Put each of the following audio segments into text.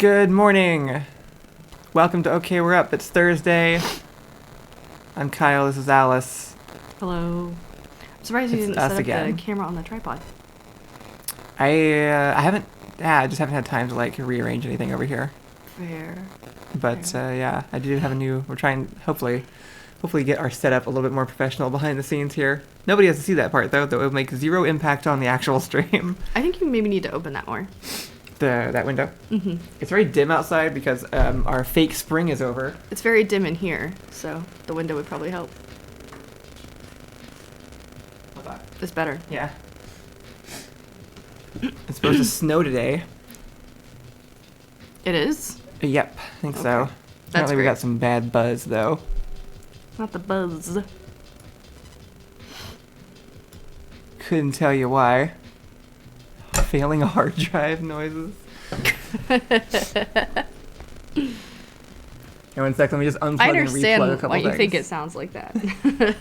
Good morning. Welcome to Okay, We're Up. It's Thursday. I'm Kyle. This is Alice. Hello. I'm surprised you It's didn't us set up again. the camera on the tripod. I haven't. Yeah, I just haven't had time to rearrange anything over here. Fair. But yeah, I do have a new. We're trying hopefully get our setup a little bit more professional behind the scenes here. Nobody has to see that part though. That would make zero impact on the actual stream. I think you maybe need to open that more. That window. Mm-hmm. It's very dim outside because our fake spring is over. It's very dim in here, so the window would probably help. It's better. Yeah. It's supposed to snow today. It is? Yep, I think so. Okay. Apparently we great. got some bad buzz though. Not the buzz. Couldn't tell you why. Failing hard drive noises. And one sec, let me just unplug I and replug a understand couple why you things. think it sounds like that.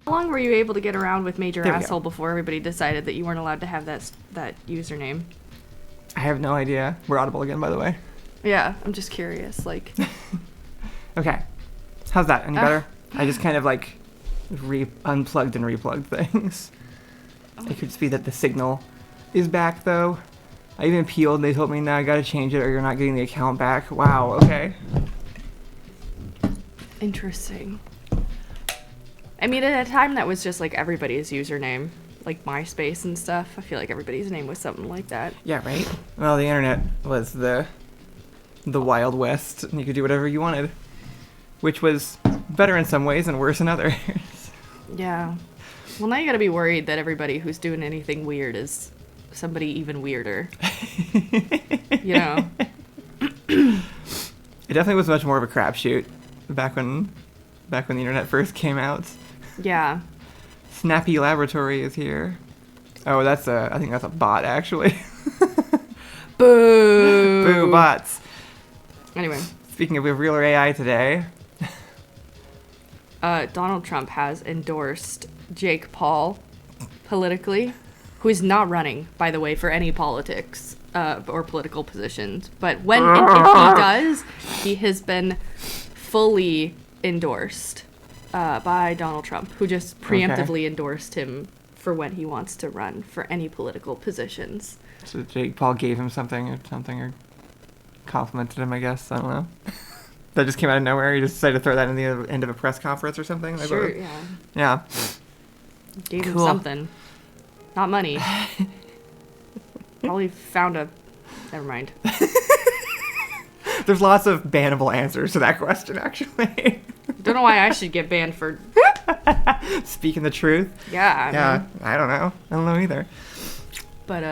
How long were you able to get around with Major There we go. Asshole before everybody decided that you weren't allowed to have that username? I have no idea. We're audible again, by the way. Yeah, I'm just curious. Like, Okay. How's that? Any better? I just kind of unplugged and replugged things. It could just be that the signal is back though. I even peeled and they told me now I gotta change it or you're not getting the account back. Wow, okay. interesting. I mean, at a time that was just like everybody's username, like MySpace and stuff. I feel like everybody's name was something like that. Yeah, right? Well, the internet was the Wild West, and you could do whatever you wanted, which was better in some ways and worse in others. Yeah. Well, now you gotta be worried that everybody who's doing anything weird is somebody even weirder. You know? It definitely was much more of a crapshoot back when the internet first came out. Yeah. Snappy Laboratory is here. Oh, I think that's a bot, actually. Boo! Boo, bots. Anyway, Speaking of realer AI today, Donald Trump has endorsed Jake Paul politically, who is not running, by the way, for any politics or political positions. But if he does, he has been fully endorsed by Donald Trump, who just preemptively endorsed him for when he wants to run for any political positions. so Jake Paul gave him something or complimented him, I guess. I don't know. That just came out of nowhere. You just decided to throw that in the end of a press conference or something? Like, Sure, what? yeah. Yeah. Gave him Cool. something. Not money. Probably found a... Never mind. There's lots of bannable answers to that question, actually. Don't know why I should get banned for... Speaking the truth. Yeah, Yeah, I don't know. I don't know either. But,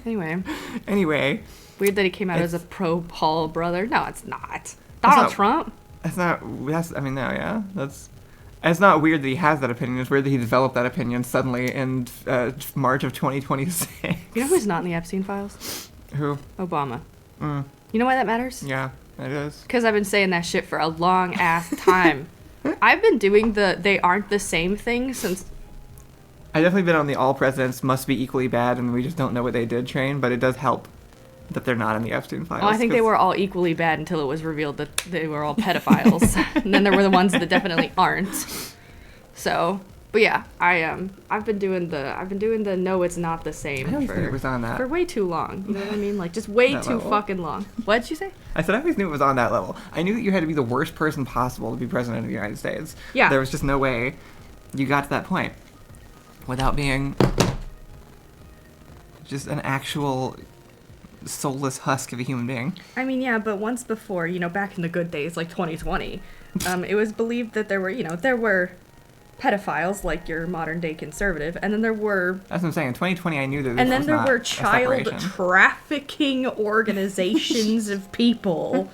anyway. Anyway, Weird that he came out as a pro-Paul brother. No, it's not. That's Donald not- Trump? it's not weird that he has that opinion. It's weird that he developed that opinion suddenly in March of 2026. You know who's not in the Epstein files? Who? Obama. Mm, You know why that matters? yeah, it is. Because I've been saying that shit for a long-ass time. I've been doing they aren't the same thing since... I've definitely been on the all presidents must be equally bad and we just don't know what they did train, but it does help that they're not in the Epstein files. Well, I think they were all equally bad until it was revealed that they were all pedophiles. And then there were the ones that definitely aren't. So But yeah, I've been doing the no, it's not the same I always knew it was on that. for way too long. You know what I mean? Like just way That too level. fucking long. What'd you say? I said I always knew it was on that level. I knew that you had to be the worst person possible to be president of the United States. Yeah. There was just no way you got to that point without being just an actual soulless husk of a human being. I mean, yeah, but once before, back in the good days, like 2020, it was believed that there were pedophiles, like your modern day conservative, and then there were... That's what I'm saying. In 2020, I knew that this And then was there not were a child separation. trafficking organizations of people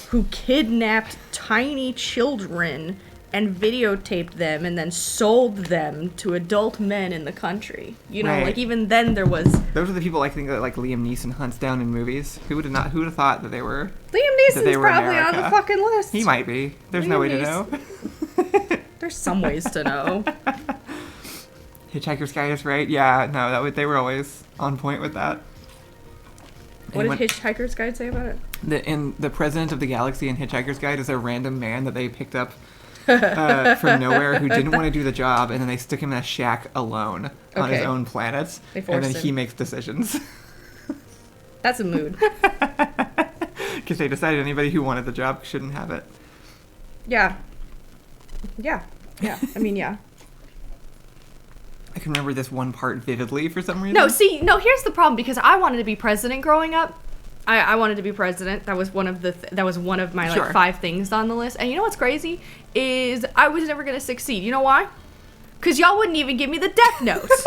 who kidnapped tiny children and videotaped them and then sold them to adult men in the country. Right. Like even then there was... Those are the people I think that like Liam Neeson hunts down in movies. Who would have thought that they were? Liam that Neeson's they were probably on the America. fucking list. He might be. There's no way to know. There's some ways to know. Hitchhiker's Guide is right. Yeah, no, they were always on point with that. What And did Hitchhiker's Guide say about it? the president of the galaxy in Hitchhiker's Guide is a random man that they picked up from nowhere who didn't want to do the job, and then they stick him in a shack alone on his Okay. own planet, They and forced then he him. makes decisions. That's a mood. Because they decided anybody who wanted the job shouldn't have it. Yeah. Yeah. Yeah. I mean, yeah. I can remember this one part vividly for some reason. No, here's the problem, because I wanted to be president growing up. I wanted to be president. That was one of my Sure. 5 things on the list. And you know what's crazy is I was never gonna succeed. You know why? Because y'all wouldn't even give me the death notes.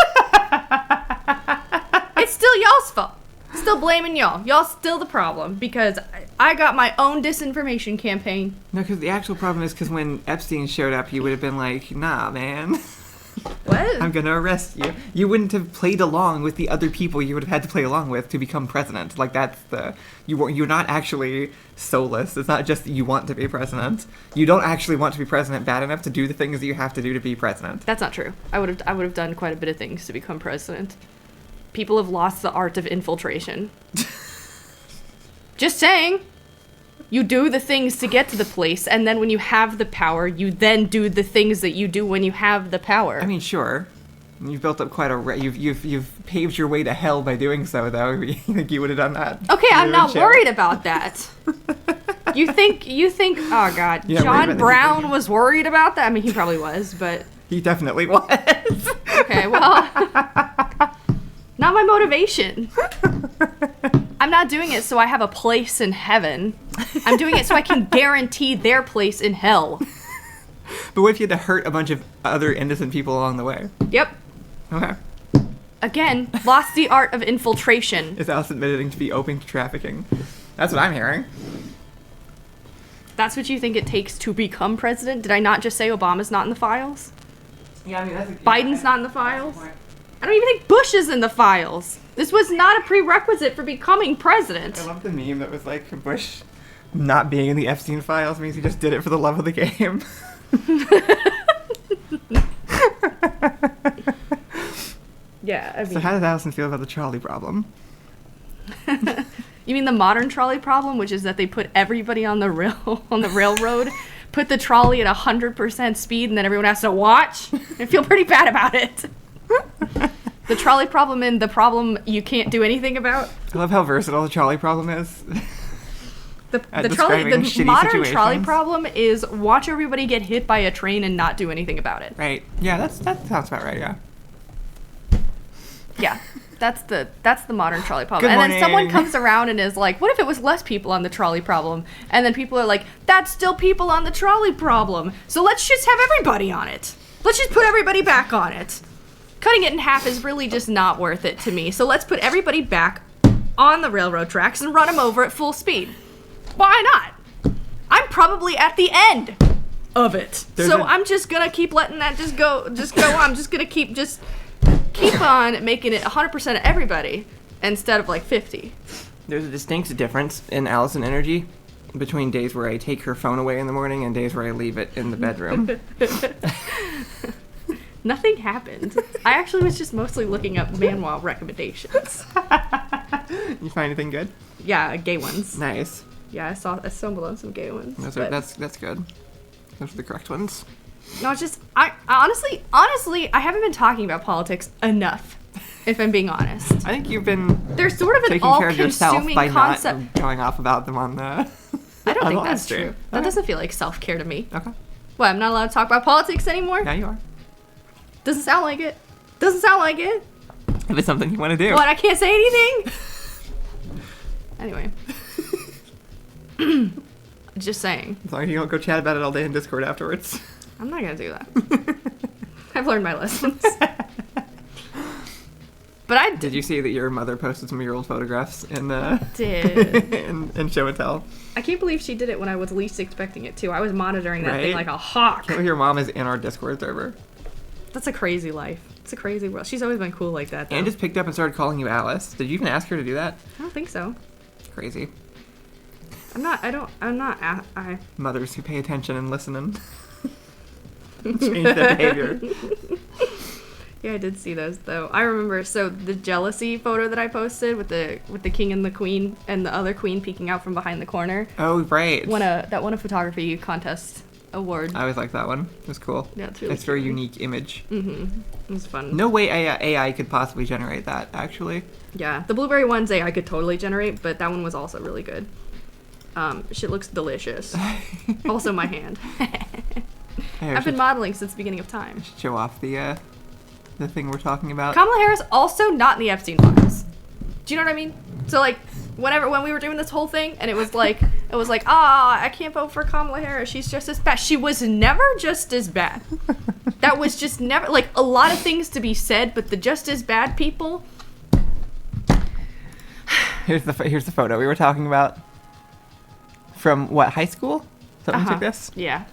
It's still y'all's fault. Still blaming y'all. Y'all still the problem because I got my own disinformation campaign. No, because the actual problem is because when Epstein showed up, you would have been like, nah, man. What? I'm gonna arrest you. You wouldn't have played along with the other people you would have had to play along with to become president. Like you're not actually soulless. It's not just that you want to be president. You don't actually want to be president bad enough to do the things that you have to do to be president. That's not true. I would have done quite a bit of things to become president. People have lost the art of infiltration. Just saying. You do the things to get to the place, and then when you have the power, you then do the things that you do when you have the power. I mean, sure. You've built up quite a you've paved your way to hell by doing so, though. You think you would have done that? Okay, I'm You not would chill. worried about that. You think? Oh God, Yeah, worried John about Brown anything. was worried about that. I mean, he probably was, but He definitely was. okay, well, not my motivation. I'm not doing it so I have a place in heaven. I'm doing it so I can guarantee their place in hell. But what if you had to hurt a bunch of other innocent people along the way? Yep. Okay. Again, lost the art of infiltration. Is Alice admitting to be open to trafficking? That's what I'm hearing. That's what you think it takes to become president? Did I not just say Obama's not in the files? Yeah, I mean, that's Biden's not in the files? I don't even think Bush is in the files. This was not a prerequisite for becoming president. I love the meme that was like Bush not being in the Epstein files means he just did it for the love of the game. Yeah, I mean... So how does Allison feel about the trolley problem? You mean the modern trolley problem, which is that they put everybody on the railroad, put the trolley at 100% speed, and then everyone has to watch and feel pretty bad about it. The trolley problem and the problem you can't do anything about. I love how versatile the trolley problem is. The describing shitty modern trolley situations. problem is watch everybody get hit by a train and not do anything about it. Right. Yeah, that sounds about right, yeah. Yeah. That's the modern trolley problem. Good And then someone morning. comes around and is like, what if it was less people on the trolley problem? And then people are like, that's still people on the trolley problem. So let's just have everybody on it. Let's just put everybody back on it. Cutting it in half is really just not worth it to me. So let's put everybody back on the railroad tracks and run them over at full speed. Why not? I'm probably at the end of it. I'm just gonna keep letting that just go on. I'm just gonna keep on making it 100% of everybody instead of like 50. There's a distinct difference in Allison energy between days where I take her phone away in the morning and days where I leave it in the bedroom. Nothing happened. I actually was just mostly looking up Manwha recommendations. You find anything good? Yeah, gay ones. Nice. Yeah, I stumbled on some gay ones. That's good. Those are the correct ones. No, it's just I honestly I haven't been talking about politics enough. If I'm being honest, I think you've been there's sort of an taking care of yourself all-consuming by concept. not going off about them on the. I don't on think the that's live stream. true. That Okay. doesn't feel like self-care to me. Okay. What? I'm not allowed to talk about politics anymore? Yeah, you are. Doesn't sound like it. Doesn't sound like it. If it's something you want to do. What? I can't say anything. Anyway, just saying. As long as you don't go chat about it all day in Discord afterwards. I'm not gonna do that. I've learned my lessons. But I Did you see that your mother posted some of your old photographs in did. in Show and Tell? I can't believe she did it when I was least expecting it to. I was monitoring that thing Right? like a hawk. Can't believe your mom is in our Discord server. That's a crazy life. It's a crazy world. She's always been cool like that, though. And just picked up and started calling you Alice. Did you even ask her to do that? I don't think so. Crazy. I Mothers who pay attention and listen and change their behavior. Yeah, I did see those though. I remember so the jealousy photo that I posted with the king and the queen and the other queen peeking out from behind the corner. Oh, right. Won a photography contest award. I always liked that one. It was cool. Yeah, it's really It's a very cute. unique image. It was fun. No way AI could possibly generate that, actually. Yeah, the blueberry ones I could totally generate, but that one was also really good. Shit looks delicious. Also my hand. Hey, I've been modeling since the beginning of time. show off the thing we're talking about. Kamala Harris also not in the Epstein files. Do you know what I mean? So like when we were doing this whole thing and it was like I can't vote for Kamala Harris, she's just as bad. She was never just as bad. That was just never like a lot of things to be said, but the just as bad people. Here's the photo we were talking about. From what, high school? Someone took this? Yeah.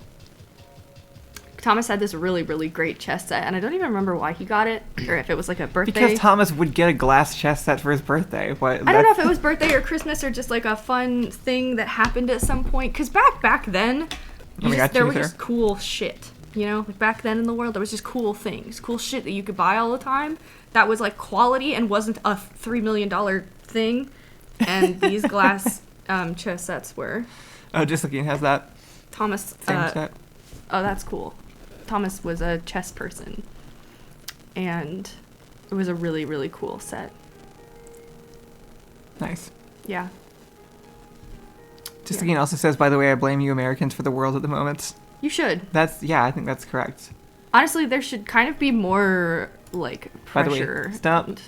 Thomas had this really, really great chess set, and I don't even remember why he got it, or if it was like a birthday. Because Thomas would get a glass chess set for his birthday. What? I don't know if it was birthday or Christmas or just like a fun thing that happened at some point. Because back then, there was just cool shit. You know, like back then in the world, there was just cool things, cool shit that you could buy all the time. That was like quality and wasn't a $3 million thing. And these glass chess sets were. Oh, just looking has that Thomas. same set. Oh, that's cool. Thomas was a chess person, and it was a really, really cool set. Nice. Yeah. Just again also says, by the way, I blame you Americans for the world at the moment. You should. I think that's correct. Honestly, there should kind of be more, like, pressure. By the way, Stump.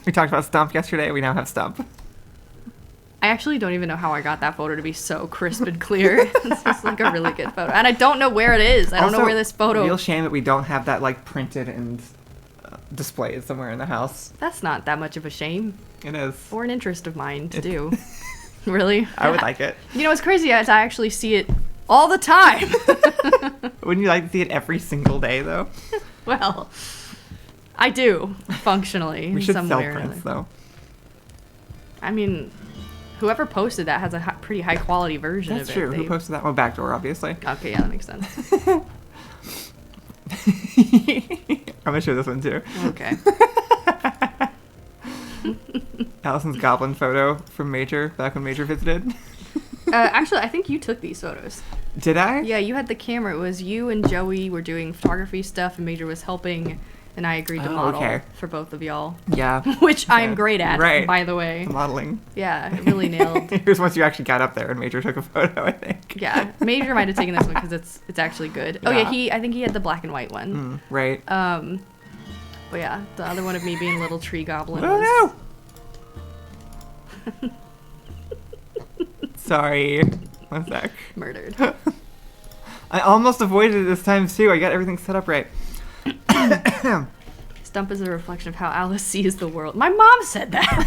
We talked about Stump yesterday. We now have Stump. I actually don't even know how I got that photo to be so crisp and clear. It's just like a really good photo. And I don't know where it is. I don't know where this photo... Real shame that we don't have that, like, printed and displayed somewhere in the house. That's not that much of a shame. It is. Or an interest of mine to do. Really? I would like it. You know what's crazy is I actually see it all the time. Wouldn't you like to see it every single day, though? Well, I do, functionally. We should some sell way or prints, another. though. I mean, whoever posted that has a pretty high quality version That's of it. true. Who posted that? Well, Backdoor, obviously. Okay, yeah, that makes sense. I'm gonna show this one, too. Okay. Allison's goblin photo from Major, back when Major visited. Actually, I think you took these photos. Did I? Yeah, you had the camera. It was you and Joey were doing photography stuff, and Major was helping, and I agreed to model for both of y'all. Yeah. Which I'm great at, right. by the way. Modeling. Yeah, it really nailed. Here's once you actually got up there and Major took a photo, I think. Yeah, Major might have taken this one because it's actually good. Oh yeah, I think he had the black and white one. Right. But yeah, the other one of me being a little tree goblin. Oh no! Sorry. One sec. Murdered. I almost avoided it this time too. I got everything set up right. Stump is a reflection of how Alice sees the world. My mom said that.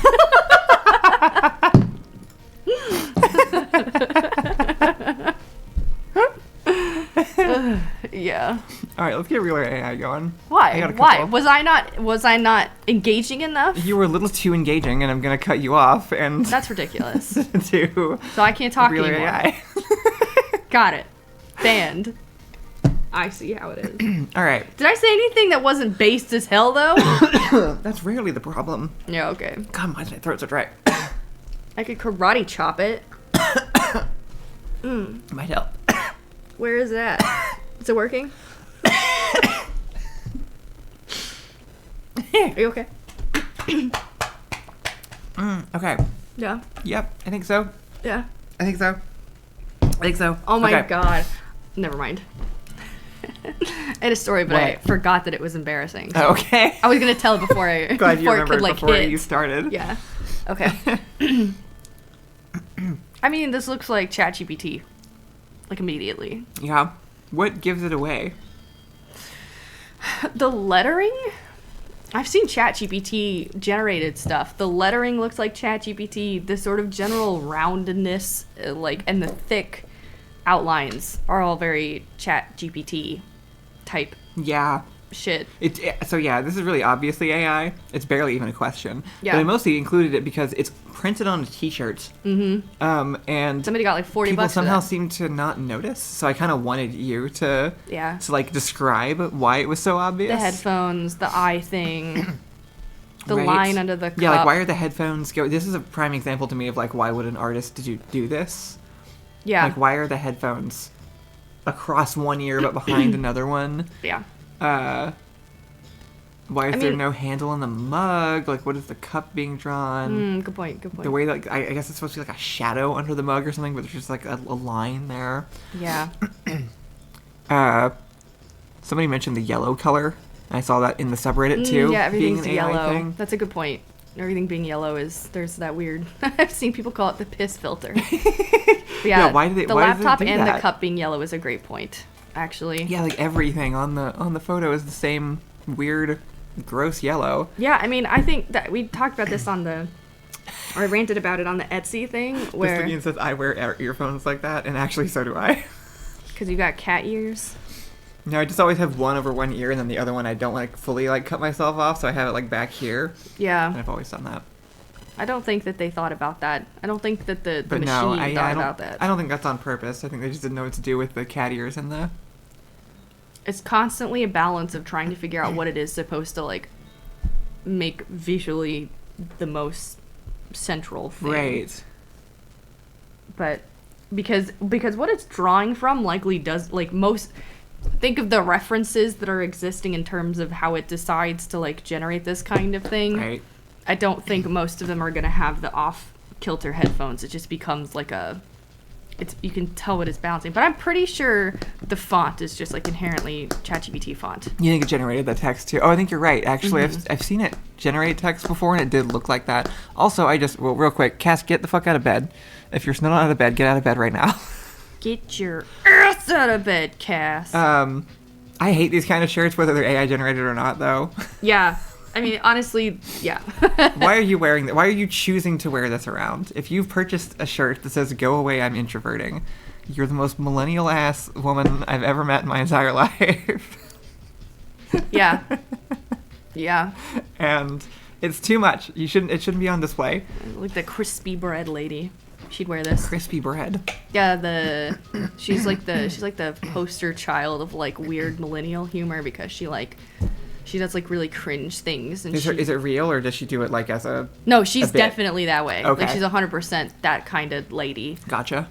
Yeah. All right, let's get real AI going. Why? Why was I not engaging enough? You were a little too engaging, and I'm gonna cut you off. And that's ridiculous. To so I can't talk real anymore. AI. Got it. Banned. I see how it is. All right. Did I say anything that wasn't based as hell though? That's rarely the problem. Yeah. Okay. God, my throat's so dry. I could karate chop it. Might help. Where is that? Is it working? Are you okay? Okay. Yeah. Yep. I think so. Yeah. I think so. I think so. Oh my Okay. god. Never mind. I had a story, but I What? forgot that it was embarrassing. So Okay. I was gonna tell it before I Glad you before it remembered could like before hit. you started. Yeah. Okay. I mean, this looks like ChatGPT. Like immediately. Yeah. What gives it away? The lettering? I've seen ChatGPT generated stuff. The lettering looks like ChatGPT. The sort of general roundedness, and the thick outlines are all very ChatGPT type Yeah. shit. So yeah, this is really obviously AI. It's barely even a question. Yeah. But I mostly included it because it's printed on a T-shirt. Mm-hmm. And Somebody got like 40 people bucks for somehow that. seem to not notice. So I kind of wanted you to Yeah. like describe why it was so obvious. The headphones, the eye thing, the Right. line under the cup. Yeah, like why are the headphones go? This is a prime example to me of like why would an artist do this? Yeah. Like why are the headphones across one ear but behind another one? Yeah. Why is I there mean- no handle on the mug? Like, what is the cup being drawn? Good point. Good point. The way that, like, I guess it's supposed to be like a shadow under the mug or something, but there's just like a line there. Yeah. Somebody mentioned the yellow color. I saw that in the subreddit too. Yeah, everything's being an AI yellow. thing. That's a good point. Everything being yellow there's that weird. I've seen people call it the piss filter. But Yeah, why do they- The why does it laptop do and the that? cup being yellow is a great point, actually. Yeah, like everything on the photo is the same weird, gross yellow. Yeah, I mean, I think that we talked about this or I ranted about it on the Etsy thing, This where again says I wear earphones like that, and actually so do I. because you got cat ears. No, I just always have one over one ear, and then the other one I don't like fully like cut myself off, so I have it like back here, and Yeah, I've always done that. I don't think that they thought about that. I don't think that the But machine no, thought I don't. about that. I don't think that's on purpose. I think they just didn't know what to do with the cat ears and the. It's constantly a balance of trying to figure out what it is supposed to like make visually the most central thing. Right. But because what it's drawing from likely does like most think of the references that are existing in terms of how it decides to like generate this kind of thing. Right. I don't think most of them are going to have the off kilter headphones. It just becomes like you can tell what it's bouncing. But I'm pretty sure the font is just like inherently ChatGPT font. You think it generated that text too? Oh, I think you're right. Actually, I've seen it generate text before, and it did look like that. Also, real quick, Cass, get the fuck out of bed. If you're still not out of bed, get out of bed right now. Get your ass out of bed, Cass. I hate these kind of shirts, whether they're AI generated or not, though. Yeah. I mean, honestly, yeah. Why are you wearing that? Why are you choosing to wear this around? If you've purchased a shirt that says "Go away, I'm introverting," you're the most millennial ass woman I've ever met in my entire life. Yeah. Yeah. And it's too much. It shouldn't be on display. Like the crispy bread lady. She'd wear this. Crispy bread. Yeah, she's like the poster child of like weird millennial humor because she does like really cringe things and Is it real, or does she do it like as a? No, she's a bit? definitely that way. Okay. Like she's 100% that kind of lady. Gotcha.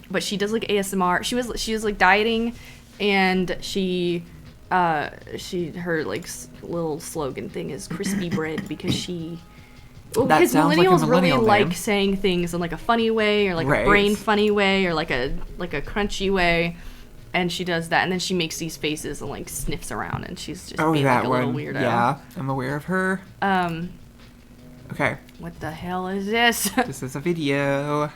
But she does like ASMR. She was like dieting, and her like little slogan thing is crispy bread because she. Well, That because sounds like a millennials really millennial like name. saying things in like a funny way or like Right. a brain funny way or like a crunchy way, and she does that, and then she makes these faces and like sniffs around, and she's just being that like a one. little weirdo. Yeah, I'm aware of her. Okay, What the hell is this? this is a video.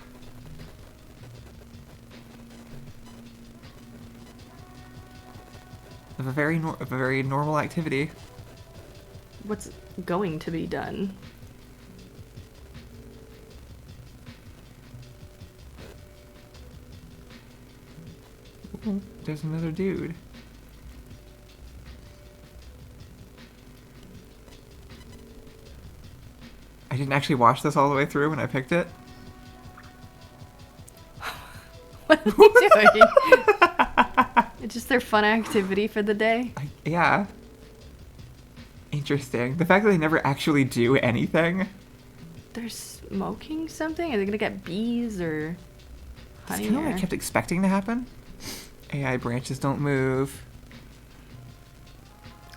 Of a very normal activity. What's going to be done? There's another dude. I didn't actually watch this all the way through when I picked it. What are they doing? It's just their fun activity for the day. Yeah. Interesting. The fact that they never actually do anything. They're smoking something? Are they gonna get bees or It's honey? kind of what or- I kept expecting to happen. AI branches don't move.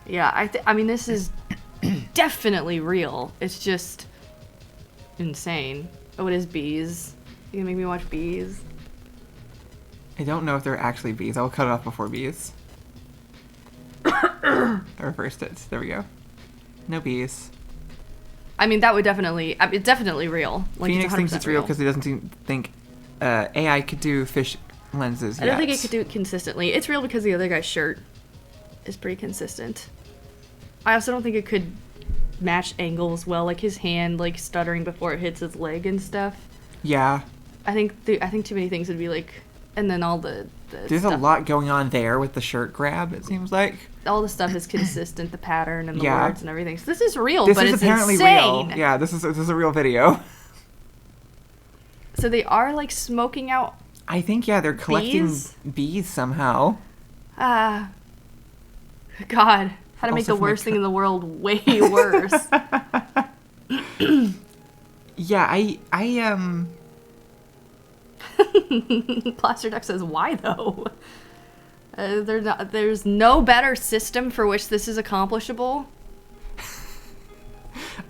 Yeah, I mean, this is definitely real. It's just insane. Oh, it is bees. You gonna make me watch bees? I don't know if they're actually bees. I'll cut it off before bees. I reversed it. There we go. No bees. I mean, that would definitely... it's definitely real. Like, Phoenix thinks it's real because he doesn't think AI could do fish lenses I don't think it could do it consistently. It's real because the other guy's shirt is pretty consistent. I also don't think it could match angles well, like his hand like stuttering before it hits his leg and stuff. Yeah. I think too many things would be like, and then all the There's stuff, a lot going on there with the shirt grab, it seems like. all the stuff is consistent, the pattern and the Yeah. words and everything. So this is real, This but is it's apparently insane. real. Yeah, this is a real video. So they are like smoking out. I think, yeah, they're collecting bees somehow. God, how to make Also the from a worst thing in the world way worse. Yeah, I Plaster Duck says, why though? There's no better system for which this is accomplishable.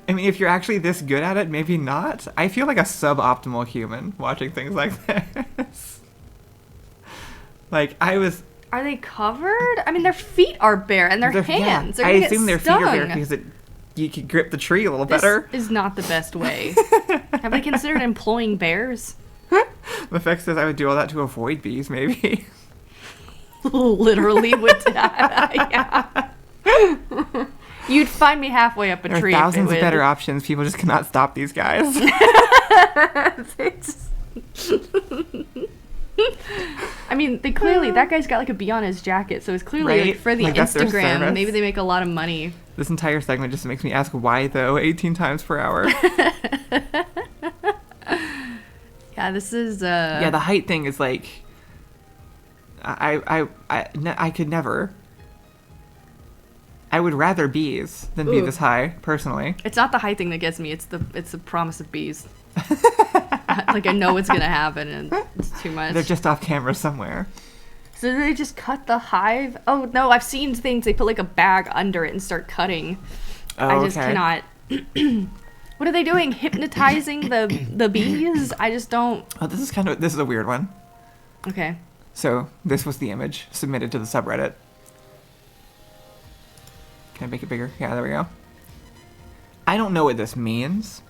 I mean, if you're actually this good at it, maybe not. I feel like a suboptimal human watching things like this. Like, Are they covered? I mean, their feet are bare and their hands. Yeah, They're I gonna assume get their feet are bare stung. because you can grip the tree a little This better. is not the best way. Have they considered employing bears? The fact says I would do all that to avoid bees, maybe. Literally would. Yeah. You'd find me halfway up a There are tree. thousands if it of better would. options. People just cannot stop these guys. I mean, they clearly, that guy's got like a bee on his jacket, so it's clearly like, Right? for the Like, that's their Instagram. service. Maybe they make a lot of money. This entire segment just makes me ask why, though, 18 times per hour. Yeah, this is Yeah, the height thing is like... I could never. I would rather bees than be Ooh. this high, personally. It's not the height thing that gets me. It's the promise of bees. Like I know it's gonna happen, and it's too much. They're just off camera somewhere. So do they just cut the hive? Oh no, I've seen things. They put like a bag under it and start cutting. Oh, I just okay. cannot. What are they doing? Hypnotizing the bees? I just don't. Oh, this is a weird one. Okay. So this was the image submitted to the subreddit. Can I make it bigger? Yeah, there we go. I don't know what this means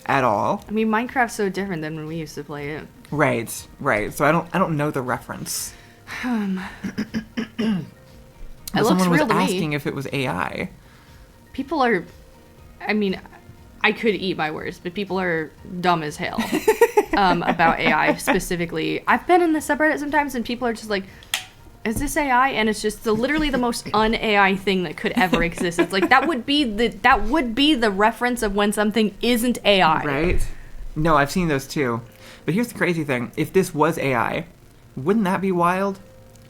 at all. I mean, Minecraft's so different than when we used to play it. Right. So I don't know the reference. It But looks someone was real to asking me. if it was AI. People are. I mean, I could eat my words, but people are dumb as hell about AI specifically. I've been in the subreddit sometimes, and people are just like, "Is this AI?" And it's just literally the most un-AI thing that could ever exist. It's like that would be the reference of when something isn't AI. Right? No, I've seen those too. But here's the crazy thing: if this was AI, wouldn't that be wild?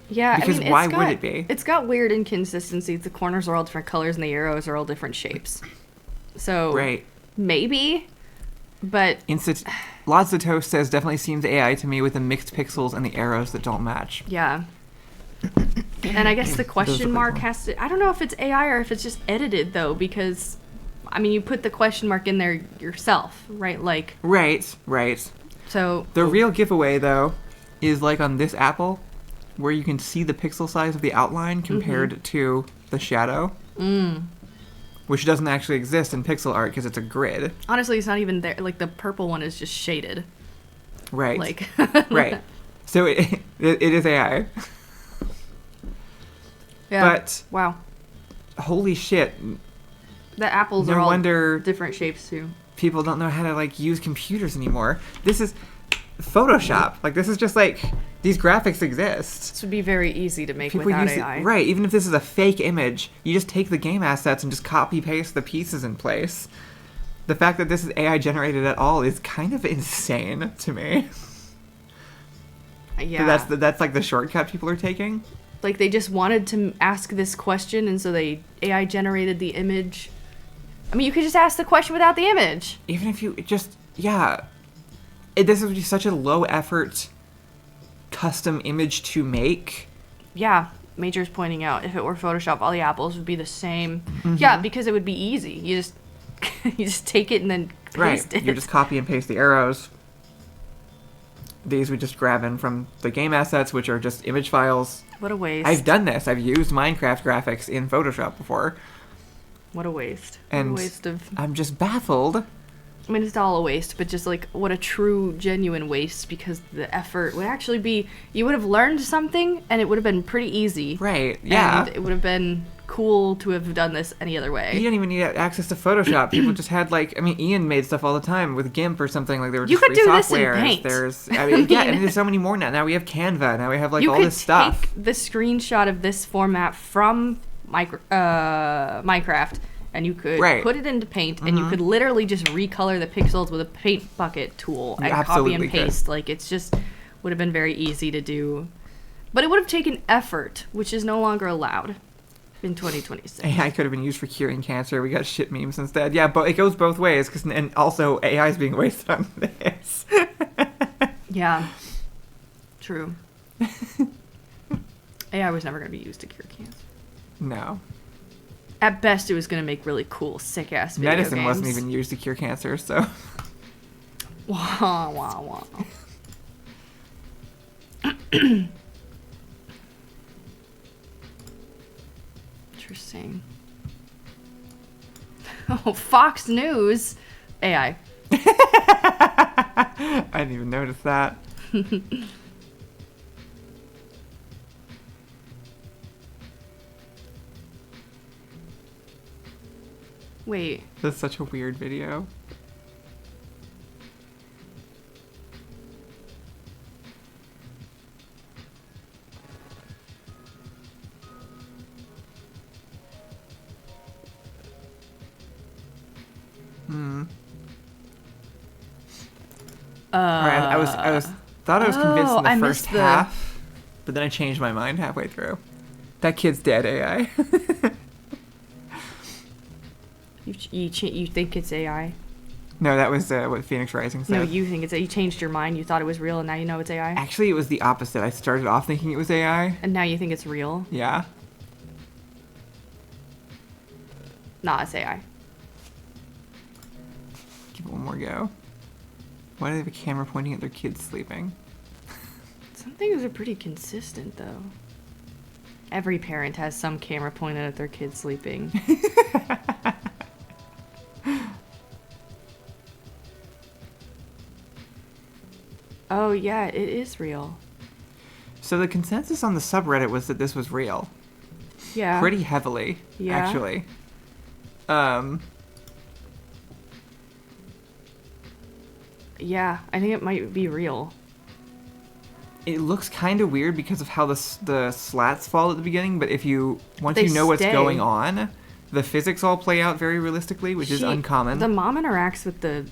Yeah, Because I mean, why would it be? It's got weird inconsistencies. The corners are all different colors, and the arrows are all different shapes. So Right. maybe, but Lots of Toast says definitely seems AI to me with the mixed pixels and the arrows that don't match. yeah. And I guess the Those question look mark like has to. I don't know if it's AI or if it's just edited though, because I mean, you put the question mark in there yourself, right? Like, Right. so. The real giveaway, though, is like on this apple, where you can see the pixel size of the outline compared to the shadow. Which doesn't actually exist in pixel art because it's a grid. Honestly, it's not even there. Like, the purple one is just shaded. Right. Like. Right. So it is AI. Yeah. But Wow. holy shit, The apples no are all wonder different shapes too. people don't know how to like use computers anymore. This is Photoshop. Like this is just like these graphics exist. This would be very easy to make People without use AI. it, right? Even if this is a fake image, you just take the game assets and just copy paste the pieces in place. The fact that this is AI generated at all is kind of insane to me. Yeah. That's like the shortcut people are taking. Like they just wanted to ask this question, and so they AI generated the image. I mean, you could just ask the question without the image. Even if you just this would be such a low effort custom image to make yeah, Major's pointing out, if it were Photoshop, all the apples would be the same. Yeah, because it would be easy. You just you just take it and then paste it. You just copy and paste the arrows. These we just grab in from the game assets, which are just image files. What a waste. I've done this. I've used Minecraft graphics in Photoshop before. What a waste. And what a waste of... I'm just baffled. I mean, it's all a waste, but just, like, what a true, genuine waste, because the effort would actually be... You would have learned something, and it would have been pretty easy. Right, yeah. And it would have been cool to have done this any other way. You didn't even need access to Photoshop. People just had, like... I mean, Ian made stuff all the time with GIMP or something. Like, there were You just could free do this in softwares. Paint. There's... I mean, yeah, and there's so many more now. Now we have Canva. Now we have, like, all this stuff. You could take the screenshot of this format from Minecraft... And you could put it into Paint, and you could literally just recolor the pixels with a paint bucket tool and copy and paste. Like, it's just would have been very easy to do. But it would have taken effort, which is no longer allowed in 2026. AI could have been used for curing cancer. We got shit memes instead. Yeah, but it goes both ways, and also AI is being wasted on this. Yeah. True. AI was never going to be used to cure cancer. No. At best, it was going to make really cool, sick-ass video Medicine games. wasn't even used to cure cancer, so... Wah, wah, wah. Interesting. Oh, Fox News. AI. I didn't even notice that. Wait. That's such a weird video. Alright, I was thought I was convinced in the first half, but then I changed my mind halfway through. That kid's dead, AI. You think it's AI? No, that was what Phoenix Rising said. No, you think it's... You changed your mind. You thought it was real, and now you know it's AI? Actually, it was the opposite. I started off thinking it was AI. And now you think it's real? Yeah. Nah, it's AI. Give it one more go. Why do they have a camera pointing at their kids sleeping? Some things are pretty consistent, though. Every parent has some camera pointed at their kids sleeping. Oh, yeah, it is real. So the consensus on the subreddit was that this was real. Yeah. Pretty heavily, actually. Yeah, I think it might be real. It looks kind of weird because of how the slats fall at the beginning, but if you once They you know what's stay. going on, the physics all play out very realistically, which is uncommon. The mom interacts with the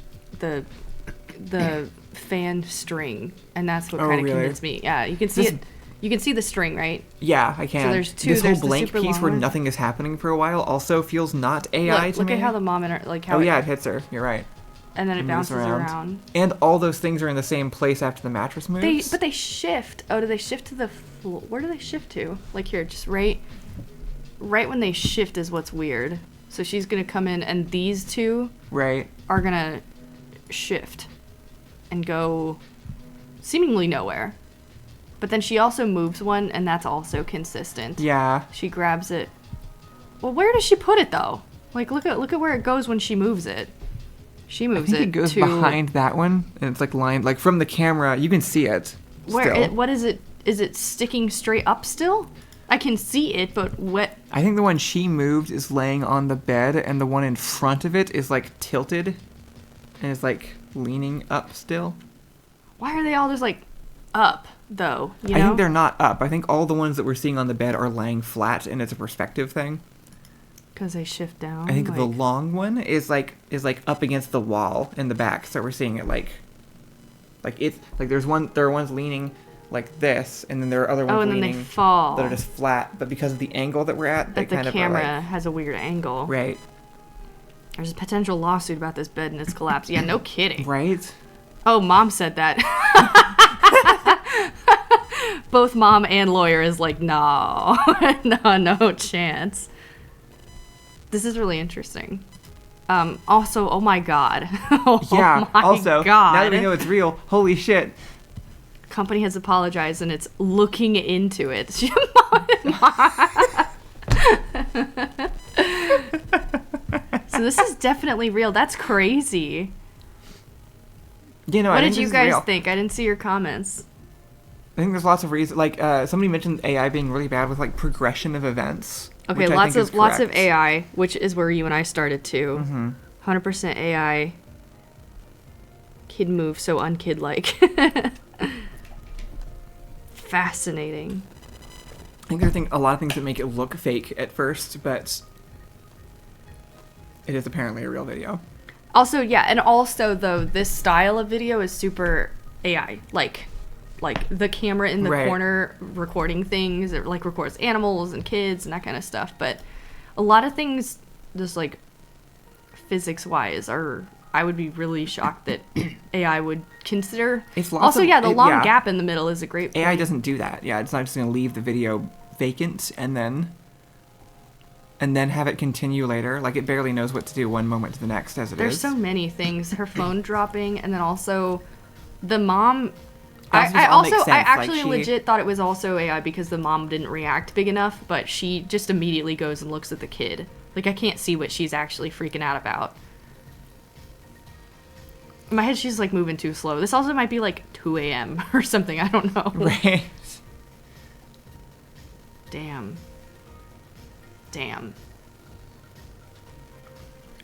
fan string, and that's what kind of convinced me. Yeah, you can see it. You can see the string, right? Yeah, I can. So there's two. This whole There's the blank super piece long where one. nothing is happening for a while also feels not AI to Look me. at how the mom how. Oh yeah, it hits her. You're right. And then it moves bounces around. And all those things are in the same place after the mattress moves. But they shift. Oh, do they shift to the floor? Where do they shift to? Like here, just right when they shift is what's weird. So she's gonna come in, and these two are gonna shift and go seemingly nowhere. But then she also moves one, and that's also consistent. Yeah. She grabs it. Well, where does she put it though? Like look at where it goes when she moves it. She moves it goes behind that one, and it's like lined like from the camera. You can see it. What is it? Is it sticking straight up still? I can see it, but what? I think the one she moved is laying on the bed, and the one in front of it is like tilted, and is like leaning up still. Why are they all just like up though? You know? I think they're not up. I think all the ones that we're seeing on the bed are laying flat, and it's a perspective thing. Because they shift down. I think the long one is like up against the wall in the back, so we're seeing it like it's like there are ones leaning like this, and then there are other ones and then leaning they fall. that are just flat, but because of the angle that we're at, they kind of are like, the camera has a weird angle. Right. There's a potential lawsuit about this bed and its collapse. Yeah, no kidding. Right? Oh, Mom said that. both mom and lawyer is like, no, no chance. This is really interesting. Also, oh my god. Yeah, my also, god. now that we know it's real, holy shit. Company has apologized and it's looking into it. So this is definitely real. That's crazy. You know, What I did think you this is guys real. think? I didn't see your comments. I think there's lots of reasons. Like, somebody mentioned AI being really bad with, like, progression of events. Okay, which I lots think is of correct. AI, which is where you and I started too. Mm-hmm. 100% AI. Kid move so unkid-like. Fascinating. I think there are a lot of things that make it look fake at first, but it is apparently a real video. Also, yeah, and also though this style of video is super AI. Like the camera in the Right. corner recording things, it like records animals and kids and that kind of stuff. But a lot of things, just like physics-wise, are I would be really shocked that AI would consider. It's lots Also, of- yeah, the long yeah. gap in the middle is a great point. AI doesn't do that. Yeah, it's not just going to leave the video vacant and then have it continue later. Like, it barely knows what to do one moment to the next as it There's is. so many things. Her phone dropping, and then also the mom. That I all makes also, I sense. Like, actually she- legit thought it was also AI because the mom didn't react big enough, but she just immediately goes and looks at the kid. Like, I can't see what she's actually freaking out about. In my head, she's like moving too slow. This also might be like 2 a.m. or something. I don't know. Right. Damn.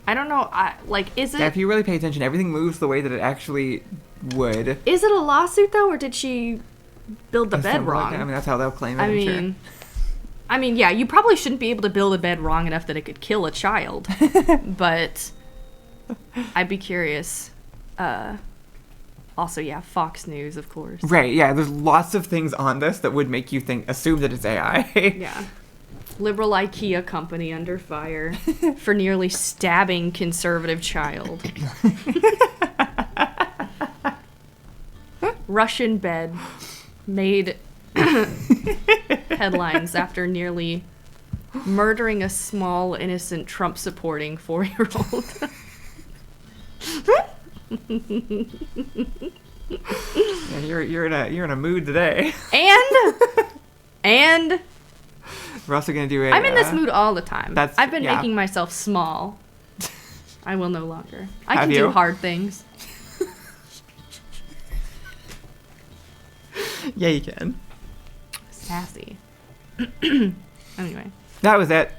I don't know. Is it? Yeah, if you really pay attention, everything moves the way that it actually would. Is it a lawsuit though, or did she build the Or bed something like wrong? that. I mean, that's how they'll claim it, I I'm sure. mean, yeah, you probably shouldn't be able to build a bed wrong enough that it could kill a child. But I'd be curious. Also, yeah, Fox News, of course. Right, yeah, there's lots of things on this that would make you assume that it's AI. Yeah. Liberal IKEA company under fire for nearly stabbing conservative child. Russian bed made headlines after nearly murdering a small, innocent, Trump-supporting 4-year-old. Yeah, you're in a mood today. And We're also gonna do a. I'm in this mood all the time. that's- I've been yeah. making myself small. I will no longer. I Have can you? do hard things. Yeah, you can. Sassy. Anyway, That was it.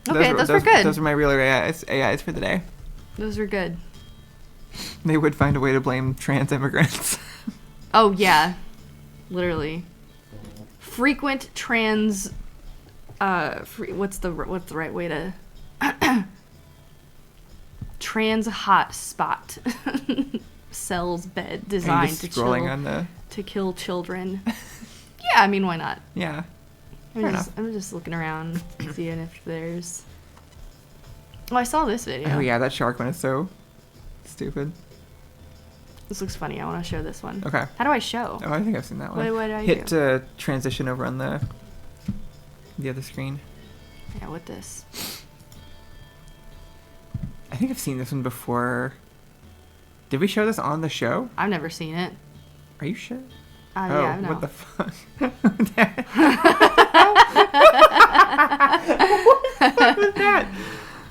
Okay, those were good. Those are my real AIs for the day. those were good. They would find a way to blame trans immigrants. Oh yeah, literally. Frequent trans. What's the right way to? Trans hot spot. Sells bed Are you designed just to scrolling on the. to kill children. Yeah, I mean, why not? Yeah. Fair enough. I'm just looking around, seeing if there's. Oh, I saw this video. Oh yeah, that shark one is so stupid. This looks funny. I want to show this one. Okay. How do I show? Oh, I think I've seen that one. What did I Hit do? transition over on the other screen. Yeah, what this? I think I've seen this one before. Did we show this on the show? I've never seen it. Are you sure? Yeah, I know. What the fuck? What was that?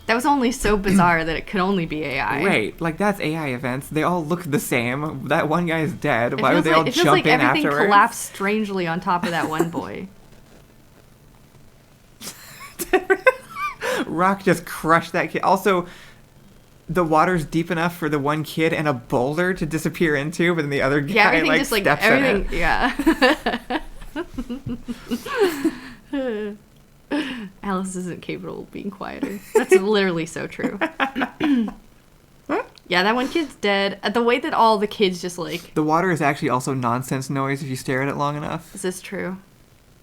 That was only so bizarre that it could only be AI. Right, like that's AI events. They all look the same. That one guy is dead. It Why would feels they like, all it feels jump like in everything afterwards? collapsed strangely on top of that one boy. Rock just crushed that kid. Also, the water's deep enough for the one kid and a boulder to disappear into, but then the other guy Yeah, everything like just like steps in everything. it. Yeah. Alice isn't capable of being quieter. That's literally so true. Yeah, that one kid's dead. The way that all the kids just like. The water is actually also nonsense noise if you stare at it long enough. Is this true?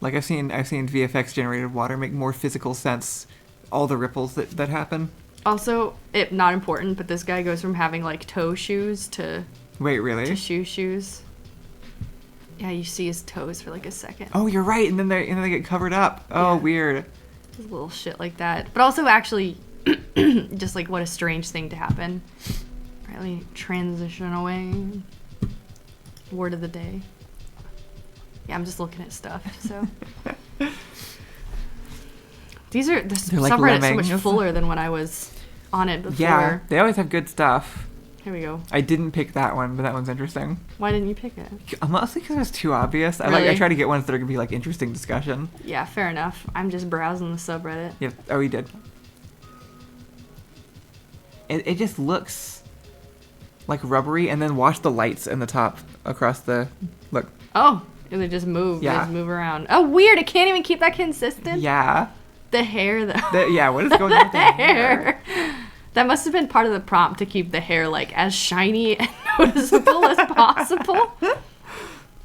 Like I've seen VFX generated water make more physical sense. All the ripples that happen. Also, not important, but this guy goes from having like toe shoes to Wait, really? shoes. Yeah, you see his toes for like a second. Oh, you're right. And then they get covered up. Oh, Yeah. weird. Just little shit like that. But also actually, just like what a strange thing to happen. Right, let me transition away. Word of the day. Yeah, I'm just looking at stuff, so. These are, the They're like subreddit's so much lemmings. fuller than when I was on it before. Yeah, they always have good stuff. Here we go. I didn't pick that one, but that one's interesting. Why didn't you pick it? Mostly because it was too obvious. I Really? try to get ones that are gonna be like interesting discussion. Yeah, fair enough. I'm just browsing the subreddit. Yeah. Oh, you did. It just looks like rubbery, and then watch the lights in the top across the look. Oh, they just move. They Yeah. just move around. Oh, weird. It can't even keep that consistent. Yeah. The hair, though. Yeah. What is going on with the hair? That must have been part of the prompt to keep the hair like as shiny and noticeable as possible.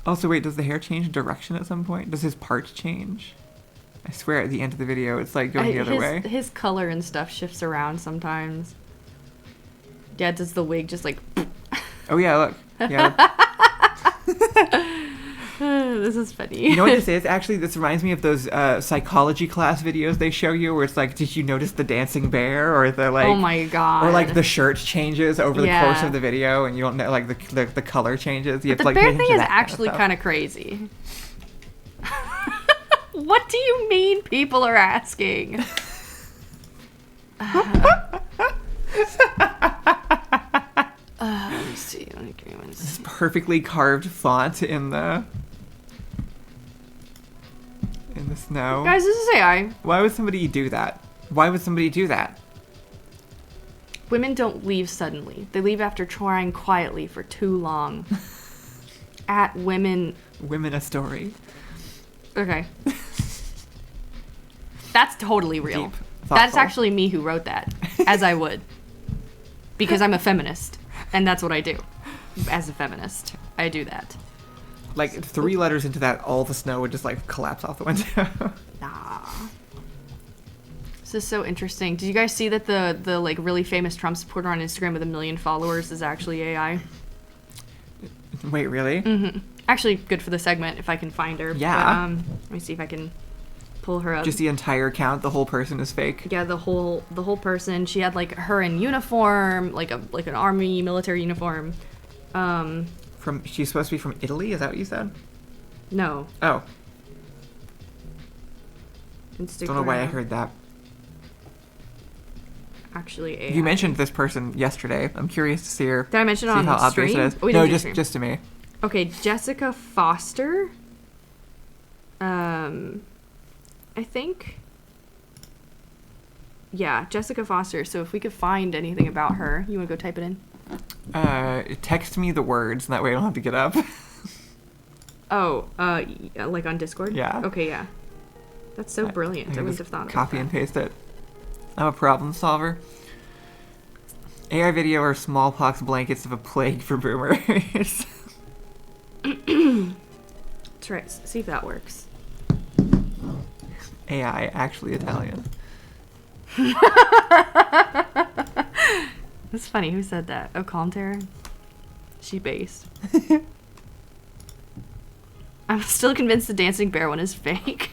Also, wait, does the hair change direction at some point? Does his part change? I swear at the end of the video, it's like going the other way. His color and stuff shifts around sometimes. Yeah, does the wig just like... Oh, yeah, look. Yeah. This is funny. You know what this is? Actually, this reminds me of those psychology class videos they show you where it's like, did you notice the dancing bear? Or the like... Oh my god. Or like the shirt changes over the Yeah. course of the video and you don't know, like the color changes. You have The to, like, bear pay thing attention is to that actually kind kind of crazy. What do you mean people are asking? Let me see. Let me give you one stuff. second. Perfectly carved font in the snow. Guys, this is AI. Why would somebody do that? Why would somebody do that? Women don't leave suddenly. They leave after trying quietly for too long. At women. Women a story. Okay. That's totally real. Deep, That's thoughtful. actually me who wrote that, as I would. Because I'm a feminist, and that's what I do. As a feminist, I do that. Like 3 letters into that, all the snow would just like collapse off the window. Nah. This is so interesting. Did you guys see that the like really famous Trump supporter on Instagram with 1 million followers is actually AI? Wait, really? Mm-hmm. Actually, good for the segment if I can find her. Yeah. But, let me see if I can pull her up. Just the entire account, the whole person is fake. Yeah, the whole person. She had like her in uniform, like an army military uniform. She's supposed to be from Italy, is that what you said? No. Oh, Instagram. don't know why I heard that. Actually, AI. You mentioned this person yesterday. I'm curious to see her. Did I mention it see on how the obvious stream? it is. Oh, we No, didn't do stream. just to me. Okay, Jessica Foster. I think. Yeah, Jessica Foster. So if we could find anything about her, you want to go type it in? Text me the words, and that way I don't have to get up. Oh, like on Discord? Yeah. Okay, yeah. That's so brilliant. I can wouldn't just have thought copy of and that. paste it. I'm a problem solver. AI video are smallpox blankets of a plague for boomers. That's right. See if that works. AI, actually Italian. That's funny. Who said that? Oh, Calm Terror? She based. I'm still convinced the dancing bear one is fake.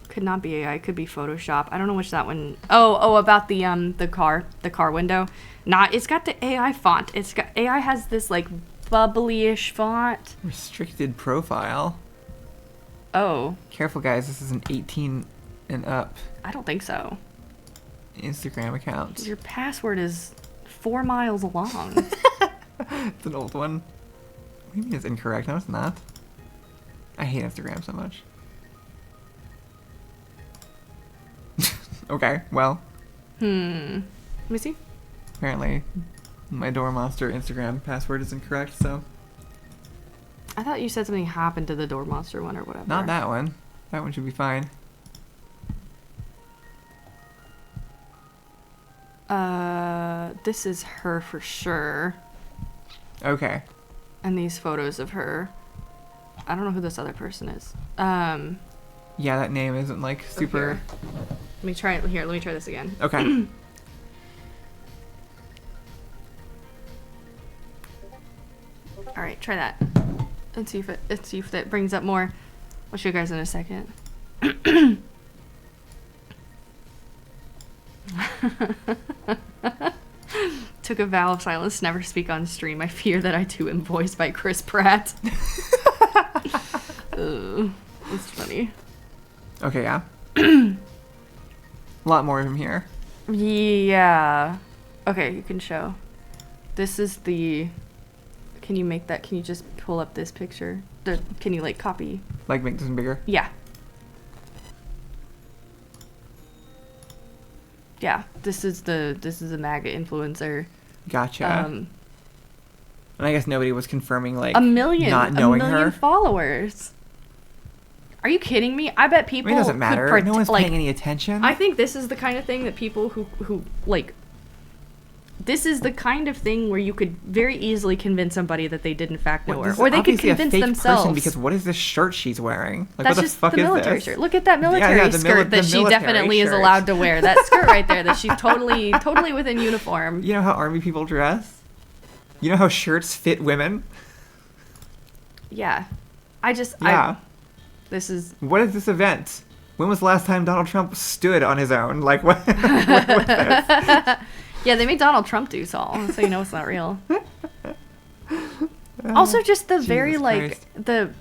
Could not be AI. Could be Photoshop. I don't know which that one. Oh, about the car window. It's got the AI font. AI has this like bubbly-ish font. Restricted profile. Oh, Careful, guys. This is an 18 and up I don't think so. Instagram account. Your password is 4 miles long. It's an old one. What do you mean it's incorrect? No, it's not. I hate Instagram so much. Okay, well, Let me see. apparently my Doormonster Instagram password is incorrect, so... I thought you said something happened to the door monster one or whatever. Not that one. That one should be fine. This is her for sure. Okay. And these photos of her. I don't know who this other person is. Yeah, that name isn't, like, super... Let me try it here. Let me try this again. Okay. All right, try that. Let's see if that brings up more. I'll show you guys in a second. Took a vow of silence to never speak on stream. I fear that I too am voiced by Chris Pratt. That's funny. Okay, yeah. A lot more of him here. Yeah. Okay, you can show. This is the... Can you make that? Can you just pull up this picture? Can you, like, copy? Like, make this one bigger? Yeah. Yeah, this is a MAGA influencer. Gotcha. And I guess nobody was confirming, like, a million her. followers. Are you kidding me? I bet people. I mean, it doesn't matter. No one's paying any attention. I think this is the kind of thing that people who like. This is the kind of thing where you could very easily convince somebody that they did in fact know her, or they could convince themselves. Because what is this shirt she's wearing? Like, that's what the just fuck the military is this? shirt. Look at that military skirt that she definitely is allowed to wear. That skirt right there, that she's totally within uniform. You know how army people dress? You know how shirts fit women? Yeah, this is... What is this event? When was the last time Donald Trump stood on his own? Like, what was this? Yeah, they made Donald Trump do Saul, so you know it's not real. Also, just the very, like, the...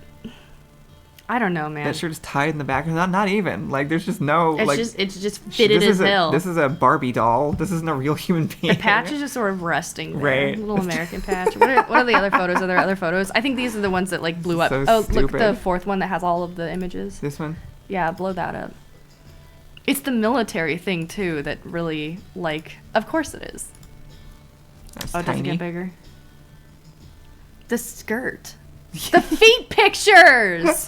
I don't know, man. That shirt is tied in the back. Not even. Like, there's just no, It's just fitted as hell. This is a Barbie doll. This isn't a real human being. The patch is just sort of resting there. Right. Little American patch. What are the other photos? Are there other photos? I think these are the ones that, like, blew up. So oh, stupid. Look, the fourth one that has all of the images. This one? Yeah, blow that up. It's the military thing, too, that really, like... Of course it is. That's Oh, it doesn't tiny. get bigger. The skirt. The feet pictures!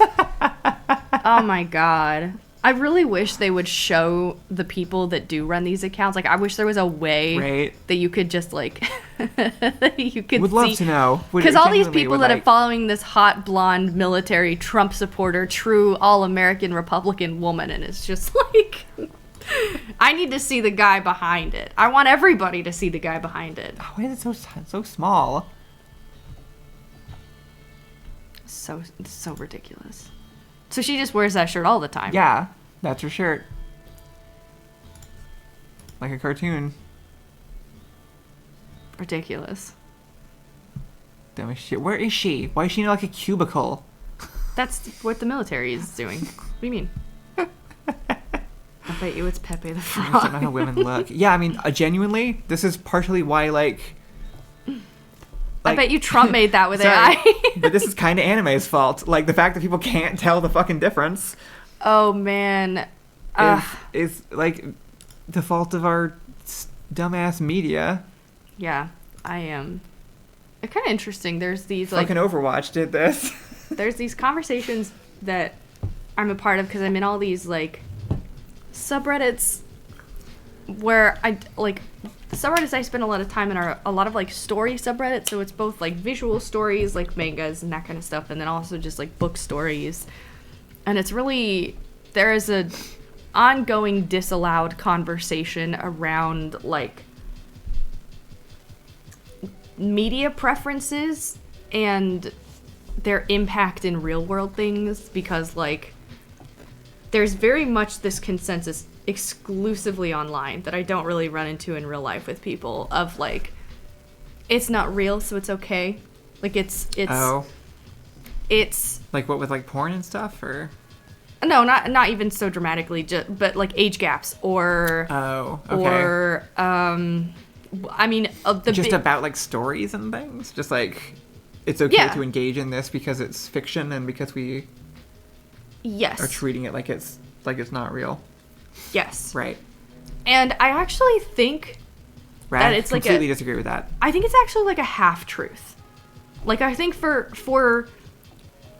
Oh, my God. I really wish they would show the people that do run these accounts. Like, I wish there was a way that you could just, like... you could Would love to know. Because all these people that are following this hot, blonde, military, Trump supporter, true all-American Republican woman, and it's just like... I need to see the guy behind it. I want everybody to see the guy behind it. Oh, why is it so small? So ridiculous. So she just wears that shirt all the time. Yeah, that's her shirt. Like a cartoon. Ridiculous. Dumb as shit. Where is she? Why is she in like a cubicle? That's what the military is doing. What do you mean? I bet you it's Pepe the Frog. I don't know how women look. Yeah, I mean, genuinely, this is partially why, like I bet you Trump made that with AI. But this is kind of anime's fault. Like, the fact that people can't tell the fucking difference. Oh, man. Is like, the fault of our dumbass media. Yeah, I am. It's kind of interesting. There's these, like... Fucking Overwatch did this. There's these conversations that I'm a part of because I'm in all these, like, subreddits where subreddits I spend a lot of time in are a lot of, like, story subreddits, so it's both, like, visual stories, like mangas and that kind of stuff, and then also just, like, book stories. And it's really... There is a ongoing disallowed conversation around, like, media preferences and their impact in real-world things, because, like, there's very much this consensus exclusively online that I don't really run into in real life with people of, like, it's not real, so it's okay. Like, it's like what, with, like, porn and stuff, or no, not even so dramatically, but like age gaps or or I mean about like stories and things, just like it's okay to engage in this because it's fiction and because we are treating it like it's not real. Yes. Right. And I actually think that it's like completely disagree with that. I think it's actually like a half truth. Like, I think for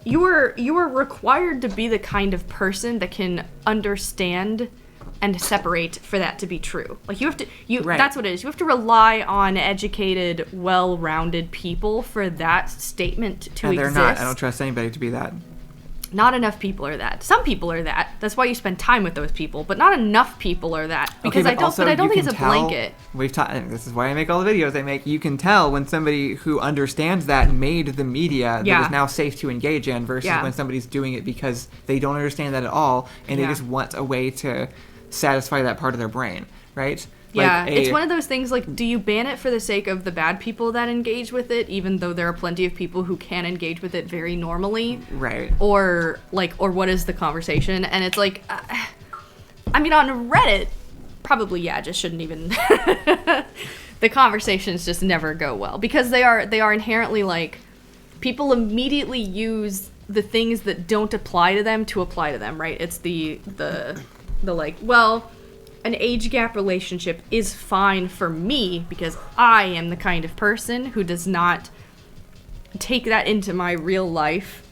you are required to be the kind of person that can understand and separate for that to be true. Like, you have to that's what it is. You have to rely on educated, well-rounded people for that statement to exist. And they're not. I don't trust anybody to be that. Not enough people are that. Some people are that. That's why you spend time with those people, but not enough people are that. Because okay, I don't think it's a blanket. This is why I make all the videos I make. You can tell when somebody who understands that made the media that is now safe to engage in versus when somebody's doing it because they don't understand that at all and they just want a way to satisfy that part of their brain, right? Yeah, it's one of those things, like, do you ban it for the sake of the bad people that engage with it, even though there are plenty of people who can engage with it very normally? Right. Or what is the conversation? And it's like, I mean, on Reddit, probably, just shouldn't even... The conversations just never go well. Because they are inherently, like, people immediately use the things that don't apply to them, right? It's the like, well... An age gap relationship is fine for me because I am the kind of person who does not take that into my real life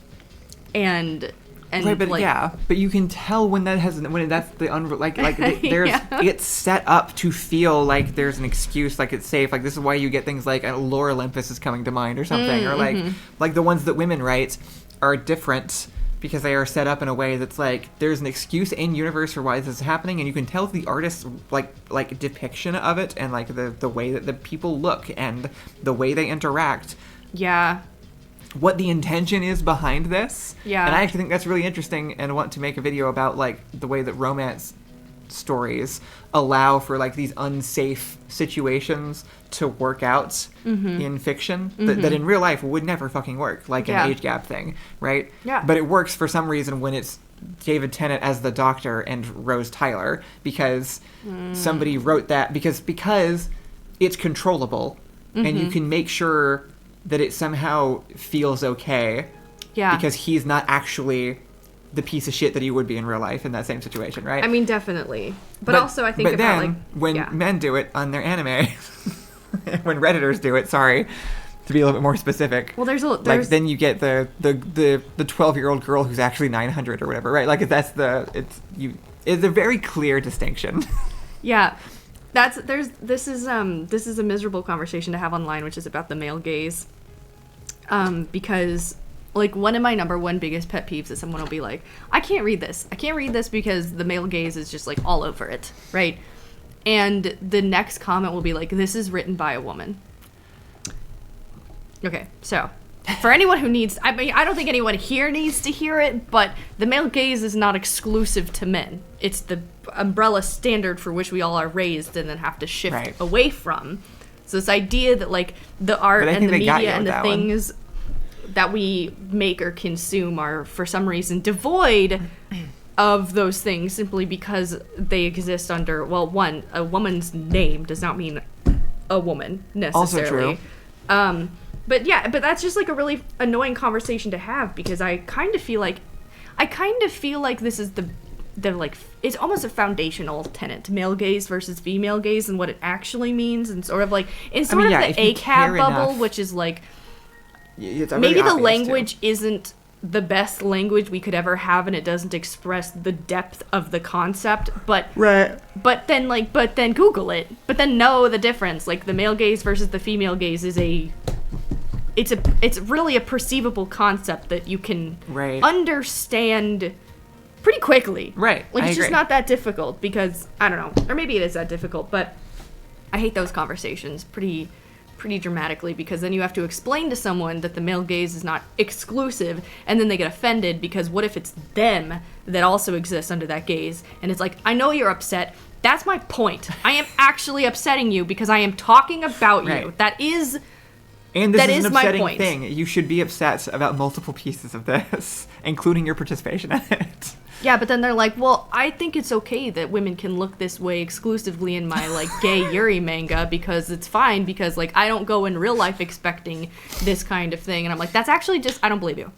and right, but like, but you can tell when that's the there's it's set up to feel like there's an excuse, like it's safe, like this is why you get things like Lore Olympus is coming to mind or something, or like the ones that women write are different. Because they are set up in a way that's like there's an excuse in universe for why this is happening, and you can tell the artist's like depiction of it and like the way that the people look and the way they interact. Yeah. What the intention is behind this. Yeah. And I actually think that's really interesting and want to make a video about like the way that romance stories allow for like these unsafe situations to work out in fiction that in real life would never fucking work, like an age gap thing, right? Yeah. But it works for some reason when it's David Tennant as the Doctor and Rose Tyler because somebody wrote that because it's controllable and you can make sure that it somehow feels okay because he's not actually the piece of shit that he would be in real life in that same situation, right? I mean, definitely. But also I think but about then, like... when men do it on their anime, when Redditors do it, sorry, to be a little bit more specific. Well, there's like then you get the 12-year-old girl who's actually 900 or whatever, right? Like it's a very clear distinction. Yeah. This is a miserable conversation to have online, which is about the male gaze. Because like one of my number one biggest pet peeves is someone will be like, I can't read this because the male gaze is just like all over it, right? And the next comment will be like, this is written by a woman. Okay, so for anyone who needs, I mean, I don't think anyone here needs to hear it, but the male gaze is not exclusive to men. It's the umbrella standard for which we all are raised and then have to shift away from. So this idea that like the art and the media and the things that we make or consume are for some reason devoid of those things simply because they exist under, well, one, a woman's name does not mean a woman necessarily. Also true. But that's just like a really annoying conversation to have because I kind of feel like this is the like, it's almost a foundational tenet, male gaze versus female gaze and what it actually means, and sort of like in sort of the ACAB bubble, which is like maybe the language isn't the best language we could ever have and it doesn't express the depth of the concept, but then Google it, but then know the difference. Like the male gaze versus the female gaze is it's really a perceivable concept that you can understand pretty quickly. Right. Like it's just not that difficult because I don't know, or maybe it is that difficult, but I hate those conversations pretty dramatically because then you have to explain to someone that the male gaze is not exclusive and then they get offended because what if it's them that also exists under that gaze? And it's like, I know you're upset. That's my point. I am actually upsetting you because I am talking about you. That is And this is an upsetting thing. You should be upset about multiple pieces of this, including your participation in it. Yeah, but then they're like, well, I think it's okay that women can look this way exclusively in my, like, gay Yuri manga because it's fine because, like, I don't go in real life expecting this kind of thing. And I'm like, that's actually just, I don't believe you.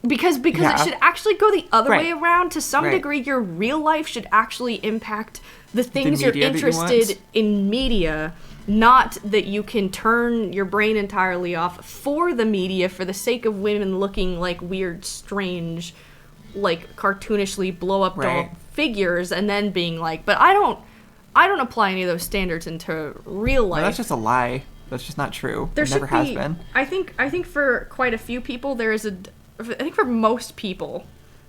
Because it should actually go the other way around. To some degree, your real life should actually impact the things you're interested in media, not that you can turn your brain entirely off for the media for the sake of women looking like weird, strange, like cartoonishly blow up doll figures and then being like, but I don't apply any of those standards into real life. No, that's just a lie. That's just not true. It never has been. I think for quite a few people there is I think for most people,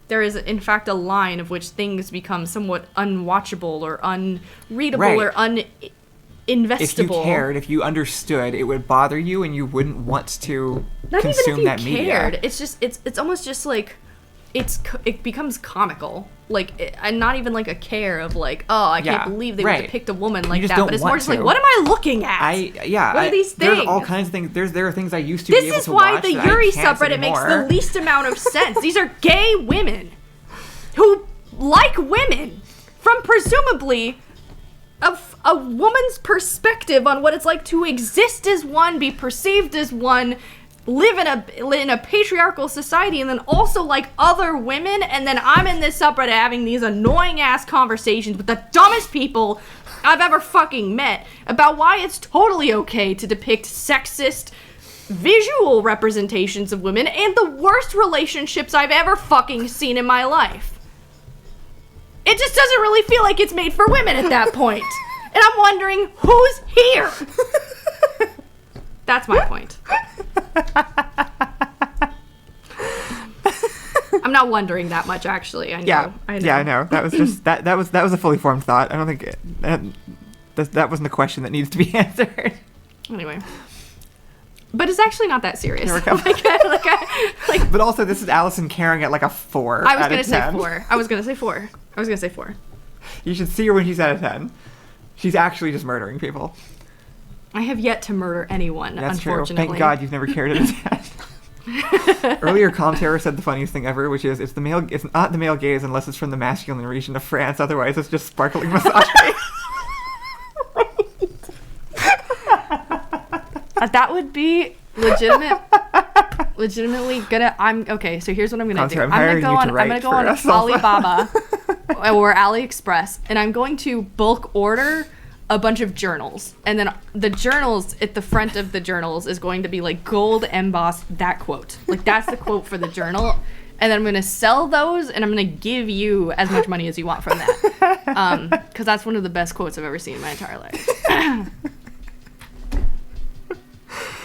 there is in fact a line of which things become somewhat unwatchable or unreadable Right. or uninvestable. If you cared, if you understood, it would bother you, and you wouldn't want to Not consume even that if you media. cared. It's just it's almost just like it becomes comical. Like, and not even like a care of like, oh, I Yeah, can't believe they right. would depict a woman like just that. don't But it's want more just like, to. what am I looking at? What are these There's things? all kinds of things. There are things I used to be This able is to why watch the that I Yuri can't subreddit makes anymore. the least amount of sense. These are gay women who like women from presumably a woman's perspective on what it's like to exist as one, be perceived as one, live in a patriarchal society, and then also like other women. And then I'm in this subreddit having these annoying ass conversations with the dumbest people I've ever fucking met about why it's totally okay to depict sexist visual representations of women and the worst relationships I've ever fucking seen in my life. It just doesn't really feel like it's made for women at that point. And I'm wondering, who's here? That's my point. I'm not wondering that much, actually. I know. Yeah, I know. yeah, I know. That was just that was a fully formed thought. I don't think that wasn't a question that needs to be answered. Anyway. But it's actually not that serious. Here we go. like, But also, this is Allison caring at like a 4. I was out gonna of say 10. 4. I was gonna say 4. I was gonna say 4. You should see her when she's at a 10. She's actually just murdering people. I have yet to murder anyone, That's true. unfortunately. Thank God you've never cared at a 10. Earlier, Comterror said the funniest thing ever, which is it's not the male gaze unless it's from the masculine region of France. Otherwise, it's just sparkling misogyny. That would be legitimately gonna. Okay. So here's what I'm gonna do. I'm I'm gonna hiring go you to on write for us also. Alibaba or AliExpress, and I'm going to bulk order a bunch of journals, and then the journals at the front of the journals is going to be like gold embossed that quote. Like that's the quote for the journal. And then I'm going to sell those, and I'm going to give you as much money as you want from that. Because that's one of the best quotes I've ever seen in my entire life.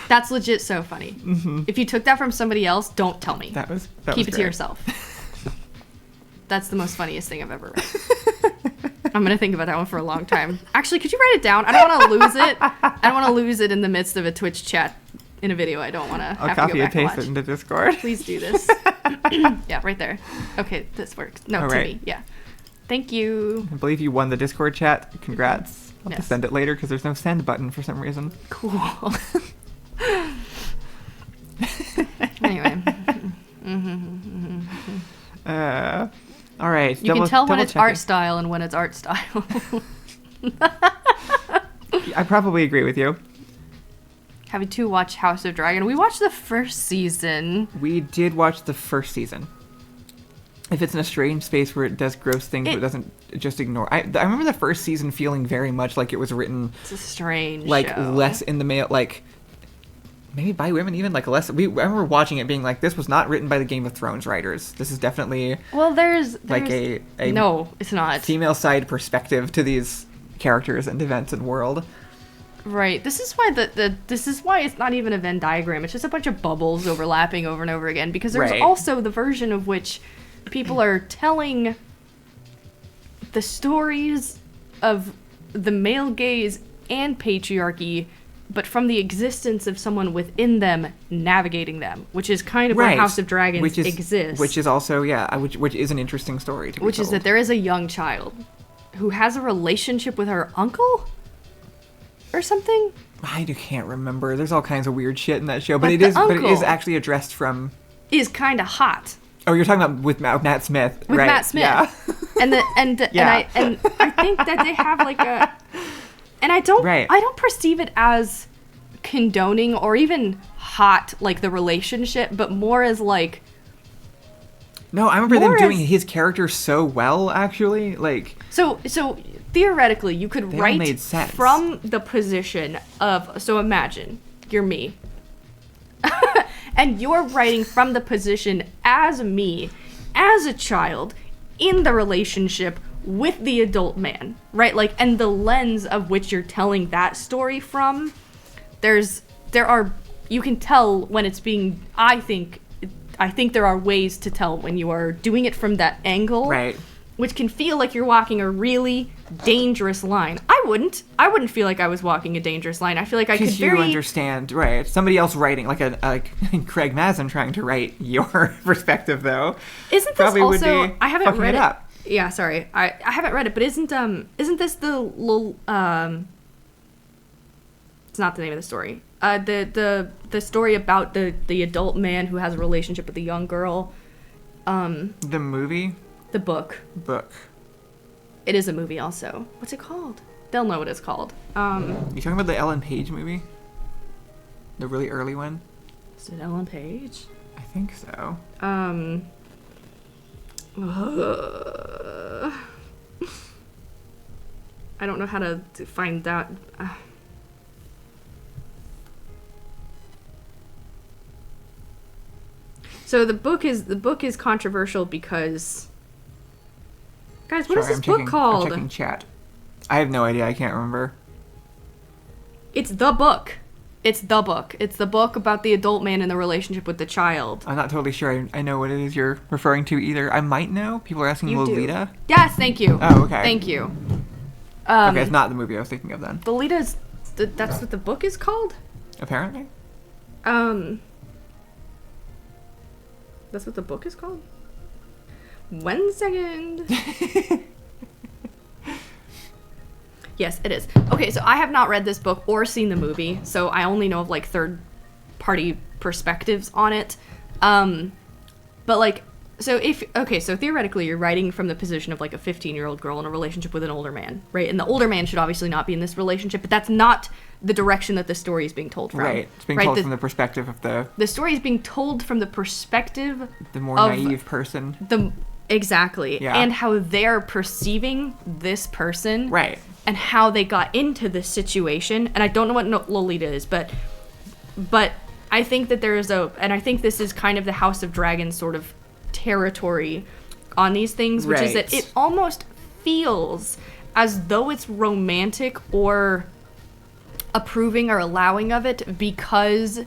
That's legit so funny. Mm-hmm. If you took that from somebody else, don't tell me. That was Keep it great. to yourself. That's the most funniest thing I've ever read. I'm going to think about that one for a long time. Actually, could you write it down? I don't want to lose it. I don't want to lose it in the midst of a Twitch chat in a video. I don't want to I'll have to copy go and back and paste watch. it into Discord. Please do this. Yeah, right there. Okay, this works. No, All to right. me. Yeah. Thank you. I believe you won the Discord chat. Congrats. I'll have to Yes. send it later because there's no send button for some reason. Cool. Anyway. All right. You can tell when it's double-checking. art style and when it's art style. I probably agree with you. Having to watch House of Dragon. We watched the first season. We did watch the first season. If it's in a strange space where it does gross things but doesn't just ignore. I remember the first season feeling very much like it was written It's a strange like show. less in the male, like maybe by women, even like less. I remember watching it being like, this was not written by the Game of Thrones writers. This is definitely Well, there's like a no, it's not. female side perspective to these characters and events and world. Right. This is why this is why it's not even a Venn diagram. It's just a bunch of bubbles overlapping over and over again, because there's Right. also the version of which people are telling the stories of the male gaze and patriarchy, but from the existence of someone within them navigating them, which is kind of where House of Dragons exists. Which is also, which is an interesting story to be Which is told. that there is a young child who has a relationship with her uncle or something. I can't remember. There's all kinds of weird shit in that show, but But it the is uncle- actually addressed from. Is kind of hot. Oh, you're talking about with Matt Smith, With right? Matt Smith. Yeah. and Yeah. I think that they have like a, and I don't Right. perceive it as condoning or even hot, like the relationship, but more as like, No, I remember them More doing as- his character so well, actually. Like, so theoretically you could They all write made sense. from the position of, so imagine you're me and you're writing from the position as me, as a child, in the relationship with the adult man, right? Like, and the lens of which you're telling that story from, you can tell when it's being, I think I think there are ways to tell when you are doing it from that angle. Right. Which can feel like you're walking a really dangerous line. I wouldn't feel like I was walking a dangerous line. I feel like I could Because you understand, right? Somebody else writing, like Craig Mazin trying to write your perspective, though. Isn't this probably also? would be I haven't read it. up. Yeah, sorry, I haven't read it, but isn't this the It's not the name of the story. The story about the adult man who has a relationship with the young girl. The movie. The book. It is a movie also. What's it called? They'll know what it's called. You talking about the Ellen Page movie? The really early one? Is it Ellen Page? I think so. I don't know how to find that. So the book is controversial because, guys, what is this book called? I'm checking chat. I have no idea. I can't remember. It's the book. It's the book. It's the book about the adult man in the relationship with the child. I'm not totally sure I know what it is you're referring to either. I might know. People are asking Lolita. Yes, thank you. Oh, okay. Thank you. Okay, it's not the movie I was thinking of then. Lolita's. That's what the book is called? Apparently. That's what the book is called? 1 second. Yes, it is. Okay, so I have not read this book or seen the movie, so I only know of like third-party perspectives on it. But like, so theoretically you're writing from the position of like a 15-year-old girl in a relationship with an older man, right? And the older man should obviously not be in this relationship, but that's not the direction that the story is being told from. Right. It's being told from the perspective of the story is being told from the perspective the more naive person. Exactly. Yeah. And how they're perceiving this person. Right. And how they got into this situation. And I don't know what Lolita is, but I think that and I think this is kind of the House of Dragons sort of territory on these things, which is that it almost feels as though it's romantic or approving or allowing of it because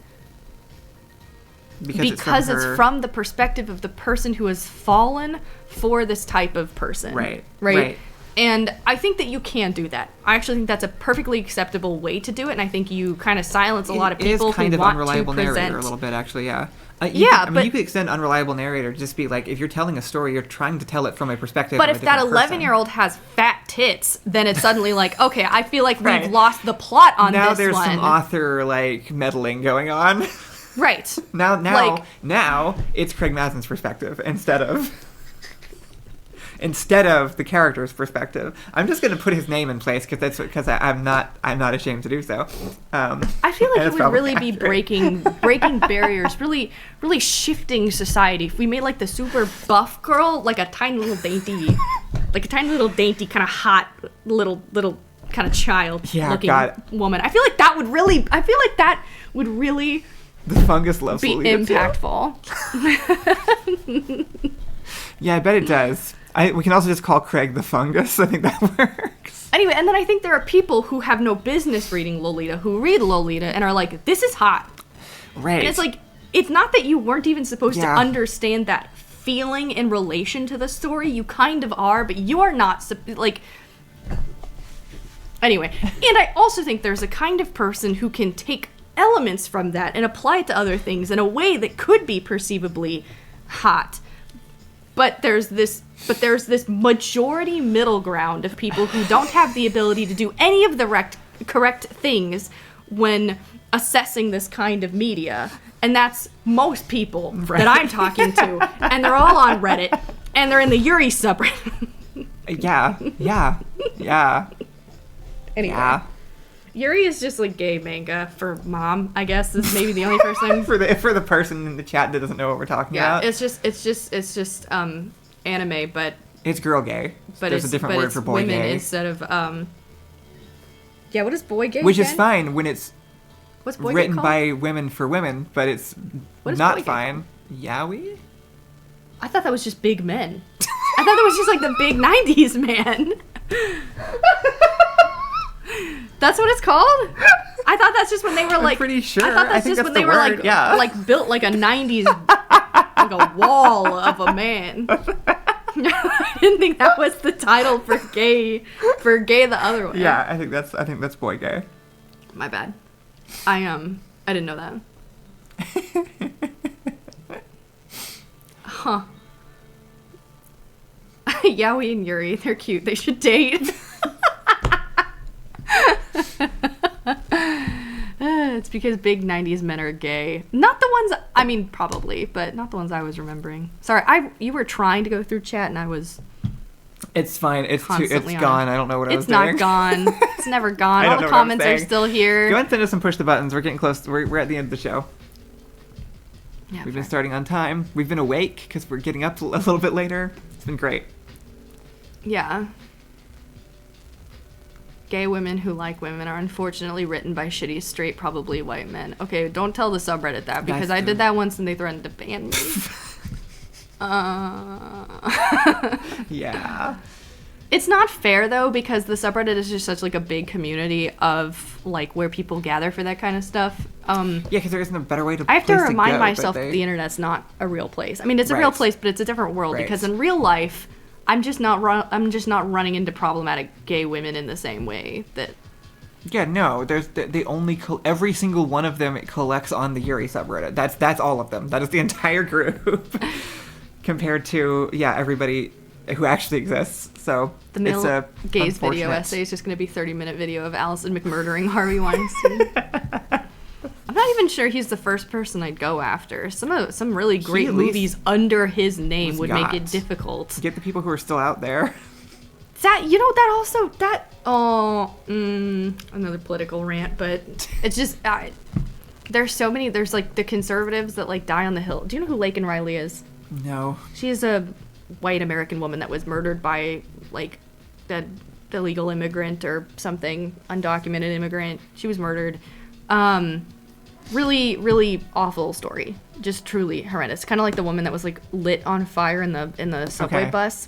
it's from the perspective of the person who has fallen for this type of person. Right. And I think that you can do that. I actually think that's a perfectly acceptable way to do it, and I think you kind of silence a lot of people who want to present... It is kind of unreliable narrator a little bit, actually, yeah. You could extend unreliable narrator to just be like, if you're telling a story, you're trying to tell it from a perspective But of if that 11-year-old has fat tits, then it's suddenly like, okay, I feel like we've lost the plot on this one. Now there's some author, like, meddling going on. Right. Now it's Craig Mazin's perspective instead of the character's perspective. I'm just going to put his name in place because I'm not ashamed to do so. I feel like it would really be breaking barriers, really really shifting society if we made like the super buff girl like a tiny little dainty kind of hot little kind of child looking woman. I feel like that would really the fungus loves be impactful. Yeah, I bet it does. We can also just call Craig the fungus. I think that works. Anyway, and then I think there are people who have no business reading Lolita, who read Lolita and are like, this is hot. Right. And it's like, it's not that you weren't even supposed to understand that feeling in relation to the story. You kind of are, but you are not, like... Anyway, and I also think there's a kind of person who can take elements from that and apply it to other things in a way that could be perceivably hot. But there's this majority middle ground of people who don't have the ability to do any of the correct things when assessing this kind of media. And that's most people that I'm talking to. And they're all on Reddit. And they're in the Yuri subreddit. Yeah. Anyway. Yeah. Yuri is just like gay manga for mom, I guess, is maybe the only person. for the person in the chat that doesn't know what we're talking about. Yeah, it's just anime, but it's girl gay. But there's a different word for boy women gay instead of what is boy gay? Which again? is fine when it's written by women for women, but it's not fine. Yaoi? I thought that was just big men. I thought that was just like the big 90s man. That's what it's called? I thought that's just when they were like... I'm pretty sure. I thought that's just when they were like built like a 90s like a wall of a man. I didn't think that was the title for gay the other way. Yeah, I think that's boy gay. My bad. I didn't know that. Huh. Yaoi and Yuri, they're cute. They should date. It's because big 90s men are gay. Not the ones, I mean, probably, but not the ones I was remembering. Sorry, you were trying to go through chat and I was... It's fine. It's constantly gone. I don't know what I was It's doing. not gone. It's never gone. I All don't the know what I'm comments are saying. still here. Go ahead and send us some push the buttons. We're getting close. We're at the end of the show. Yeah, We've been fair. starting on time. We've been awake because we're getting up a little bit later. It's been great. Yeah. Gay women who like women are unfortunately written by shitty, straight, probably white men. Okay, don't tell the subreddit that, because I did that once and they threatened to ban me. Yeah. It's not fair, though, because the subreddit is just such, like, a big community of, like, where people gather for that kind of stuff. Yeah, because there isn't a better way to. I have to place remind go, myself but that the internet's not a real place. I mean, it's a real Right. place, but it's a different world, Right. because in real life, I'm just not running into problematic gay women in the same way that... Yeah, no. There's they only every single one of them collects on the Yuri subreddit. That's all of them. That is the entire group. Compared to everybody who actually exists. So The male it's a gays video unfortunate- essay is just going to be 30-minute video of Allison McMurdering Harvey Weinstein. I'm not even sure he's the first person I'd go after. Some really great at least movies under his name was would make it got. difficult. Get the people who are still out there. Another political rant, but it's just there's so many. There's like the conservatives that like die on the hill. Do you know who Laken Riley is? No. She is a white American woman that was murdered by like the illegal immigrant or something, undocumented immigrant. She was murdered. Really, really awful story. Just truly horrendous. Kind of like the woman that was like lit on fire in the subway Okay. bus.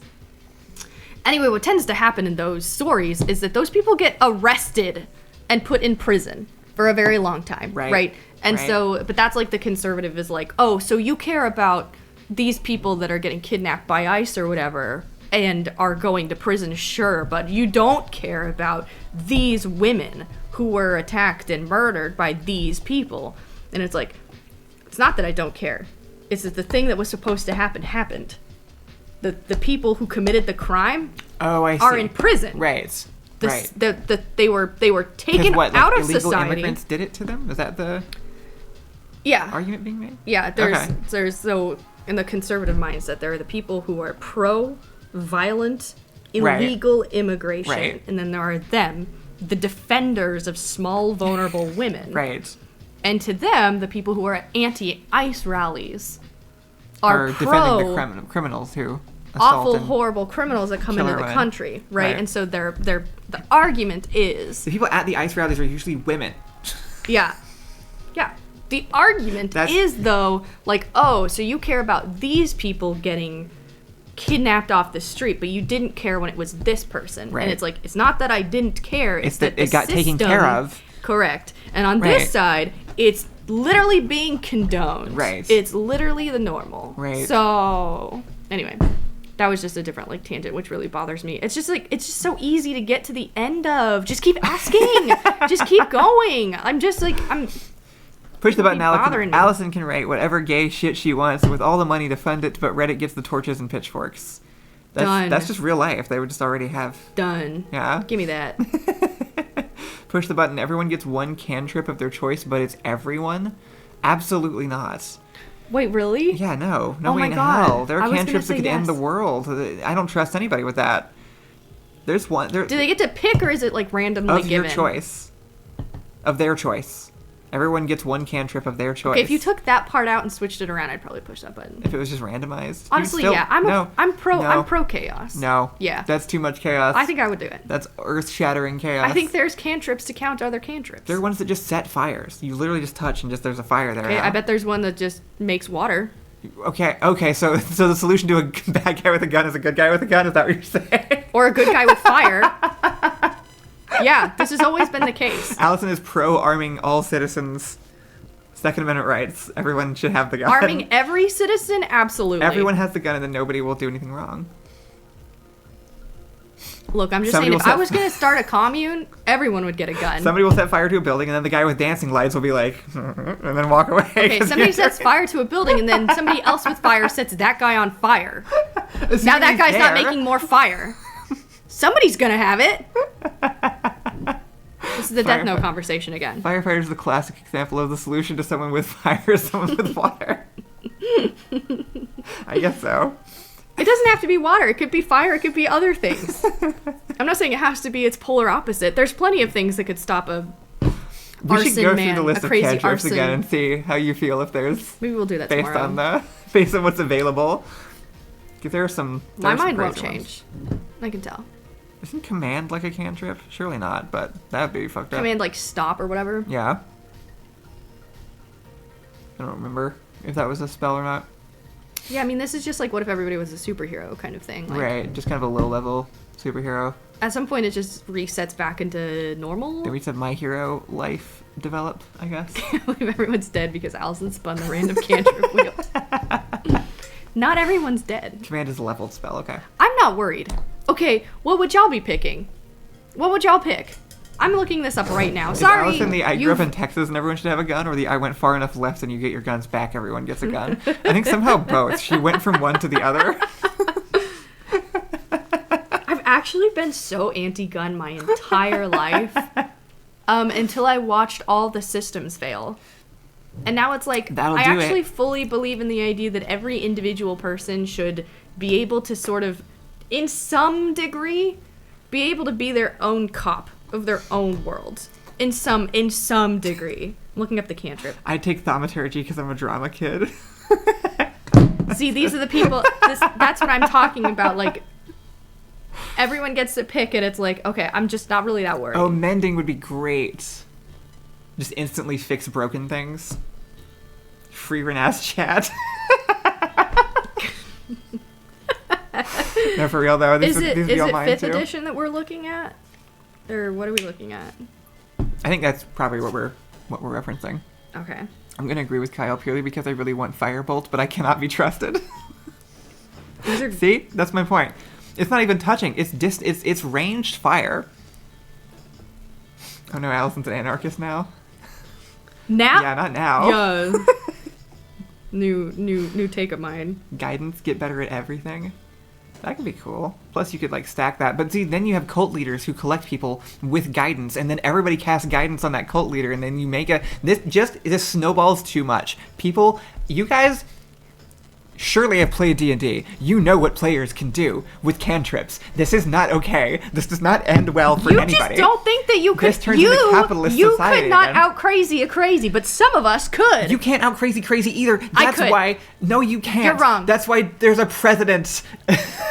Anyway, what tends to happen in those stories is that those people get arrested and put in prison for a very long time, right? And Right. so, but that's like the conservative is like, oh, so you care about these people that are getting kidnapped by ICE or whatever and are going to prison, sure, but you don't care about these women who were attacked and murdered by these people. And it's like, it's not that I don't care. It's that the thing that was supposed to happen happened. The people who committed the crime Oh, I see. are in prison. Right. Right. They were 'Cause taken what, like, out of illegal society. immigrants did it to them? Is that the Yeah. argument being made? Yeah, Okay. there's so in the conservative mindset, there are the people who are pro-violent, Right. illegal immigration, Right. and then there are them, the defenders of small, vulnerable women. Right. And to them, the people who are at anti-ICE rallies are defending the criminals who assault awful, and horrible criminals that come kill into our the women. country, right? Right. And so the argument is, The people at the ICE rallies are usually women. yeah. The argument is, though, like, oh, so you care about these people getting kidnapped off the street, but you didn't care when it was this person. Right. And it's like, it's not that I didn't care. It's that that it the got taken system- care of. Correct. And on Right. this side, it's literally being condoned. Right. It's literally the normal. Right. So, anyway. That was just a different like tangent, which really bothers me. It's just like it's just so easy to get to the end of. Just keep asking. Just keep going. I'm Push the button, bothering me. Allison can write whatever gay shit she wants with all the money to fund it, but Reddit gets the torches and pitchforks. Done. That's just real life. They would just already have. done. Yeah. Give me that. Push the button. Everyone gets one cantrip of their choice, but it's everyone? Absolutely not. Wait, really? Yeah, no. No Oh way my in God. hell. There I are was gonna cantrips that say could end the yes. world. I don't trust anybody with that. There's one. Do they get to pick, or is it like randomly Of your given? choice. Of their choice. Everyone gets one cantrip of their choice. Okay, if you took that part out and switched it around, I'd probably push that button. If it was just randomized. Honestly, you'd still, yeah. no, I'm pro no, chaos. No. Yeah. That's too much chaos. I think I would do it. That's earth-shattering chaos. I think there's cantrips to counter other cantrips. there are ones that just set fires. You literally just touch and just there's a fire there. Okay, now. I bet there's one that just makes water. Okay. So the solution to a bad guy with a gun is a good guy with a gun. Is that what you're saying? Or a good guy with fire. Yeah, this has always been the case. Allison is pro arming all citizens Second Amendment rights. Everyone should have the gun. Arming every citizen? Absolutely. Everyone has the gun and then nobody will do anything wrong. Look, I'm just Somebody saying, if will I was going to start a commune, everyone would get a gun. Somebody will set fire to a building and then the guy with dancing lights will be like, and then walk away. Okay, somebody sets fire to a building and then somebody else with fire sets that guy on fire. Now that guy's not making more fire. Somebody's going to have it. This is the Death Note conversation again. Firefighter is the classic example of the solution to someone with fire is someone with water. I guess so. It doesn't have to be water. It could be fire. It could be other things. I'm not saying it has to be its polar opposite. There's plenty of things that could stop a We should go man, through the list a of crazy cantrips arson. again and see how you feel if there's Maybe we'll do that based tomorrow. based on what's available. Because there are some. My mind won't change. I can tell. Isn't command like a cantrip? Surely not, but that would be fucked up. Command like stop or whatever. Yeah. I don't remember if that was a spell or not. Yeah, I mean, this is just like what if everybody was a superhero kind of thing. Like, Right, just kind of a low level superhero. At some point, it just resets back into normal. Then we said my hero life develop, I guess. I believe everyone's dead because Allison spun the random cantrip wheel. Not everyone's dead. Command is a leveled spell, okay. I'm not worried. Okay, what would y'all be picking? What would y'all pick? I'm looking this up right now. Sorry. Is Allison the I grew up in Texas and everyone should have a gun, or the I went far enough left and you get your guns back, everyone gets a gun? I think somehow both. She went from one to the other. I've actually been so anti-gun my entire life until I watched all the systems fail. And now it's like, That'll I do actually it. fully believe in the idea that every individual person should be able to sort of, in some degree, be able to be their own cop of their own world. In some degree. I'm looking up the cantrip. I take thaumaturgy because I'm a drama kid. See, these are the people, that's what I'm talking about, like, everyone gets to pick and it's like, okay, I'm just not really that worried. Oh, mending would be great. Just instantly fix broken things. Free Renaz chat. No, for real though. These Is it all mine 5th too. edition that we're looking at? Or what are we looking at? I think that's probably what we're referencing. Okay. I'm gonna agree with Kyle purely because I really want Firebolt, but I cannot be trusted. These are See, that's my point. It's not even touching. It's ranged fire. Oh no, Allison's an anarchist now. now. Yeah, not now. Yeah. New take of mine. Guidance, get better at everything. That could be cool. Plus, you could like stack that. But see, then you have cult leaders who collect people with guidance, and then everybody casts guidance on that cult leader, and then you make this snowballs too much. People, you guys surely have played D&D. You know what players can do with cantrips. This is not okay. This does not end well for anybody. You just don't think that you could. This turns into capitalist you society could not again. out crazy a crazy, but some of us could. You can't out crazy either. I That's could. why. No, you can't. You're wrong. That's why there's a president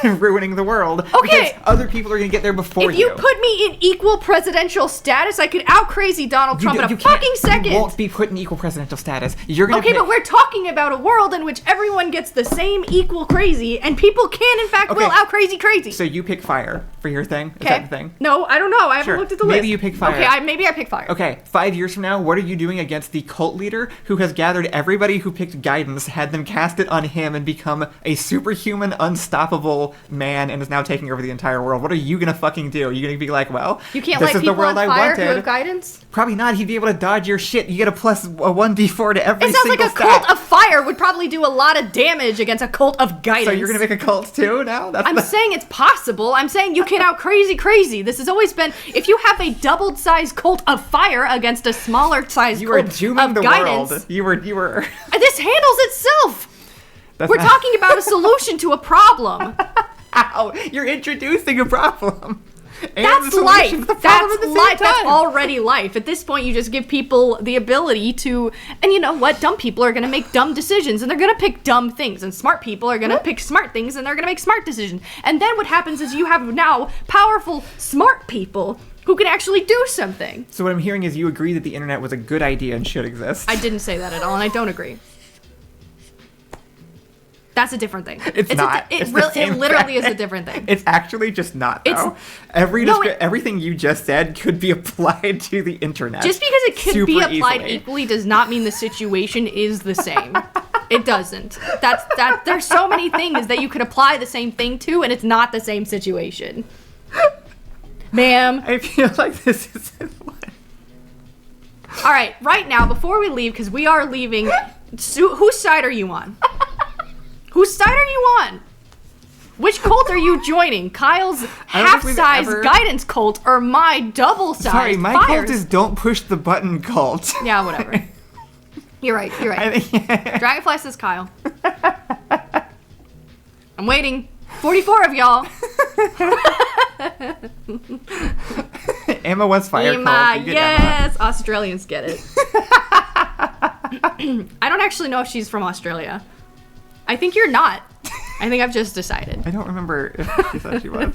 ruining the world. Okay. Because other people are gonna get there before If you put me in equal presidential status, I could out crazy Donald Trump in a fucking second. You won't be put in equal presidential status. You're gonna. Okay, pick- but we're talking about a world in which everyone gets the same equal crazy, and people can, in fact, will out crazy. So you pick fire for your thing. Is Okay. that the thing? No, I don't know. I haven't Sure. looked at the list. Maybe you pick fire. Okay, maybe I pick fire. Okay, 5 years from now, what are you doing against the cult leader who has gathered everybody who picked guidance, had them cast it on him, and become a superhuman, unstoppable man, and is now taking over the entire world? What are you gonna fucking do? Are you gonna be like, well, You can't this light is the people world on I fire who wanted? have guidance? Probably not. He'd be able to dodge your shit. You get a plus a 1d4 to every It sounds single like a cult stat. of fire would probably do a lot of damage against a cult of guidance. So you're gonna make a cult too now? That's I'm saying it's possible. I'm saying you can out crazy. This has always been, if you have a doubled sized cult of fire against a smaller sized you were cult dooming of the guidance, world. You were. this handles itself. That's We're not- talking about a solution to a problem. Ow! You're introducing a problem. And the That's solution life. to the problem That's at the same life. That's time. already life. At this point, you just give people the ability to, and you know what? Dumb people are going to make dumb decisions, and they're going to pick dumb things, and smart people are going to pick smart things, and they're going to make smart decisions. And then what happens is you have now powerful, smart people who can actually do something. So what I'm hearing is you agree that the internet was a good idea and should exist. I didn't say that at all, and I don't agree. That's a different thing. It's not. It's the same it literally thing. is a different thing. It's actually just not, though. Everything you just said could be applied to the internet. Just because it could be applied easily. equally does not mean the situation is the same. It doesn't. There's so many things that you could apply the same thing to, and it's not the same situation. Ma'am. I feel like this isn't one. All right, right now, before we leave, because we are leaving, whose side are you on? Whose side are you on? Which cult are you joining? Kyle's half-size guidance cult or my double-sized Sorry, my fires? cult is don't push the button cult. Yeah, whatever. You're right. Dragonfly says Kyle. I'm waiting. 44 of y'all. Emma wants fire Emma, cult. You get yes. Emma. Australians get it. I don't actually know if she's from Australia. I think you're not. I think I've just decided. I don't remember if she said she was.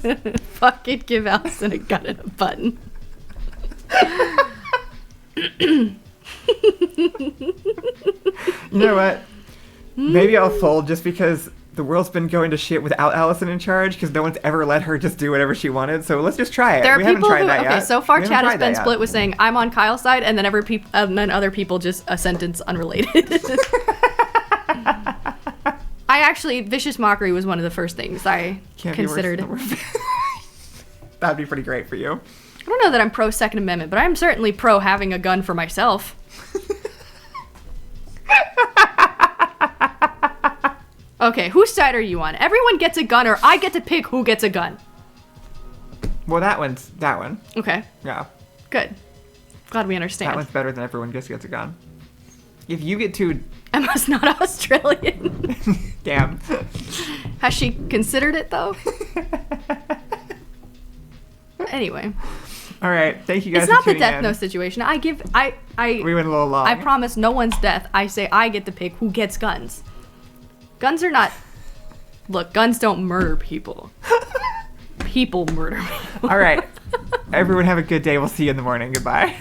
Fucking give Allison a gun and a button. You know what? Maybe I'll fold just because the world's been going to shit without Allison in charge because no one's ever let her just do whatever she wanted. So let's just try it. There are haven't people tried who, that yet. so far We chat haven't has tried been that split yet. with saying I'm on Kyle's side, and then other people just a sentence unrelated. I actually, vicious mockery was one of the first things I considered. That'd be pretty great for you. I don't know that I'm pro Second Amendment, but I'm certainly pro having a gun for myself. Okay, whose side are you on? Everyone gets a gun, or I get to pick who gets a gun. Well, that one. Okay, Yeah. good. Glad we understand. That one's better than everyone gets a gun. If you get to... Emma's not Australian. Damn. Has she considered it, though? Anyway. All right, thank you guys It's not for the tuning death in. note situation. We went a little long. I promise no one's death. I say I get to pick who gets guns. Guns are not... Look, guns don't murder people. People murder people. All right. Everyone have a good day. We'll see you in the morning. Goodbye.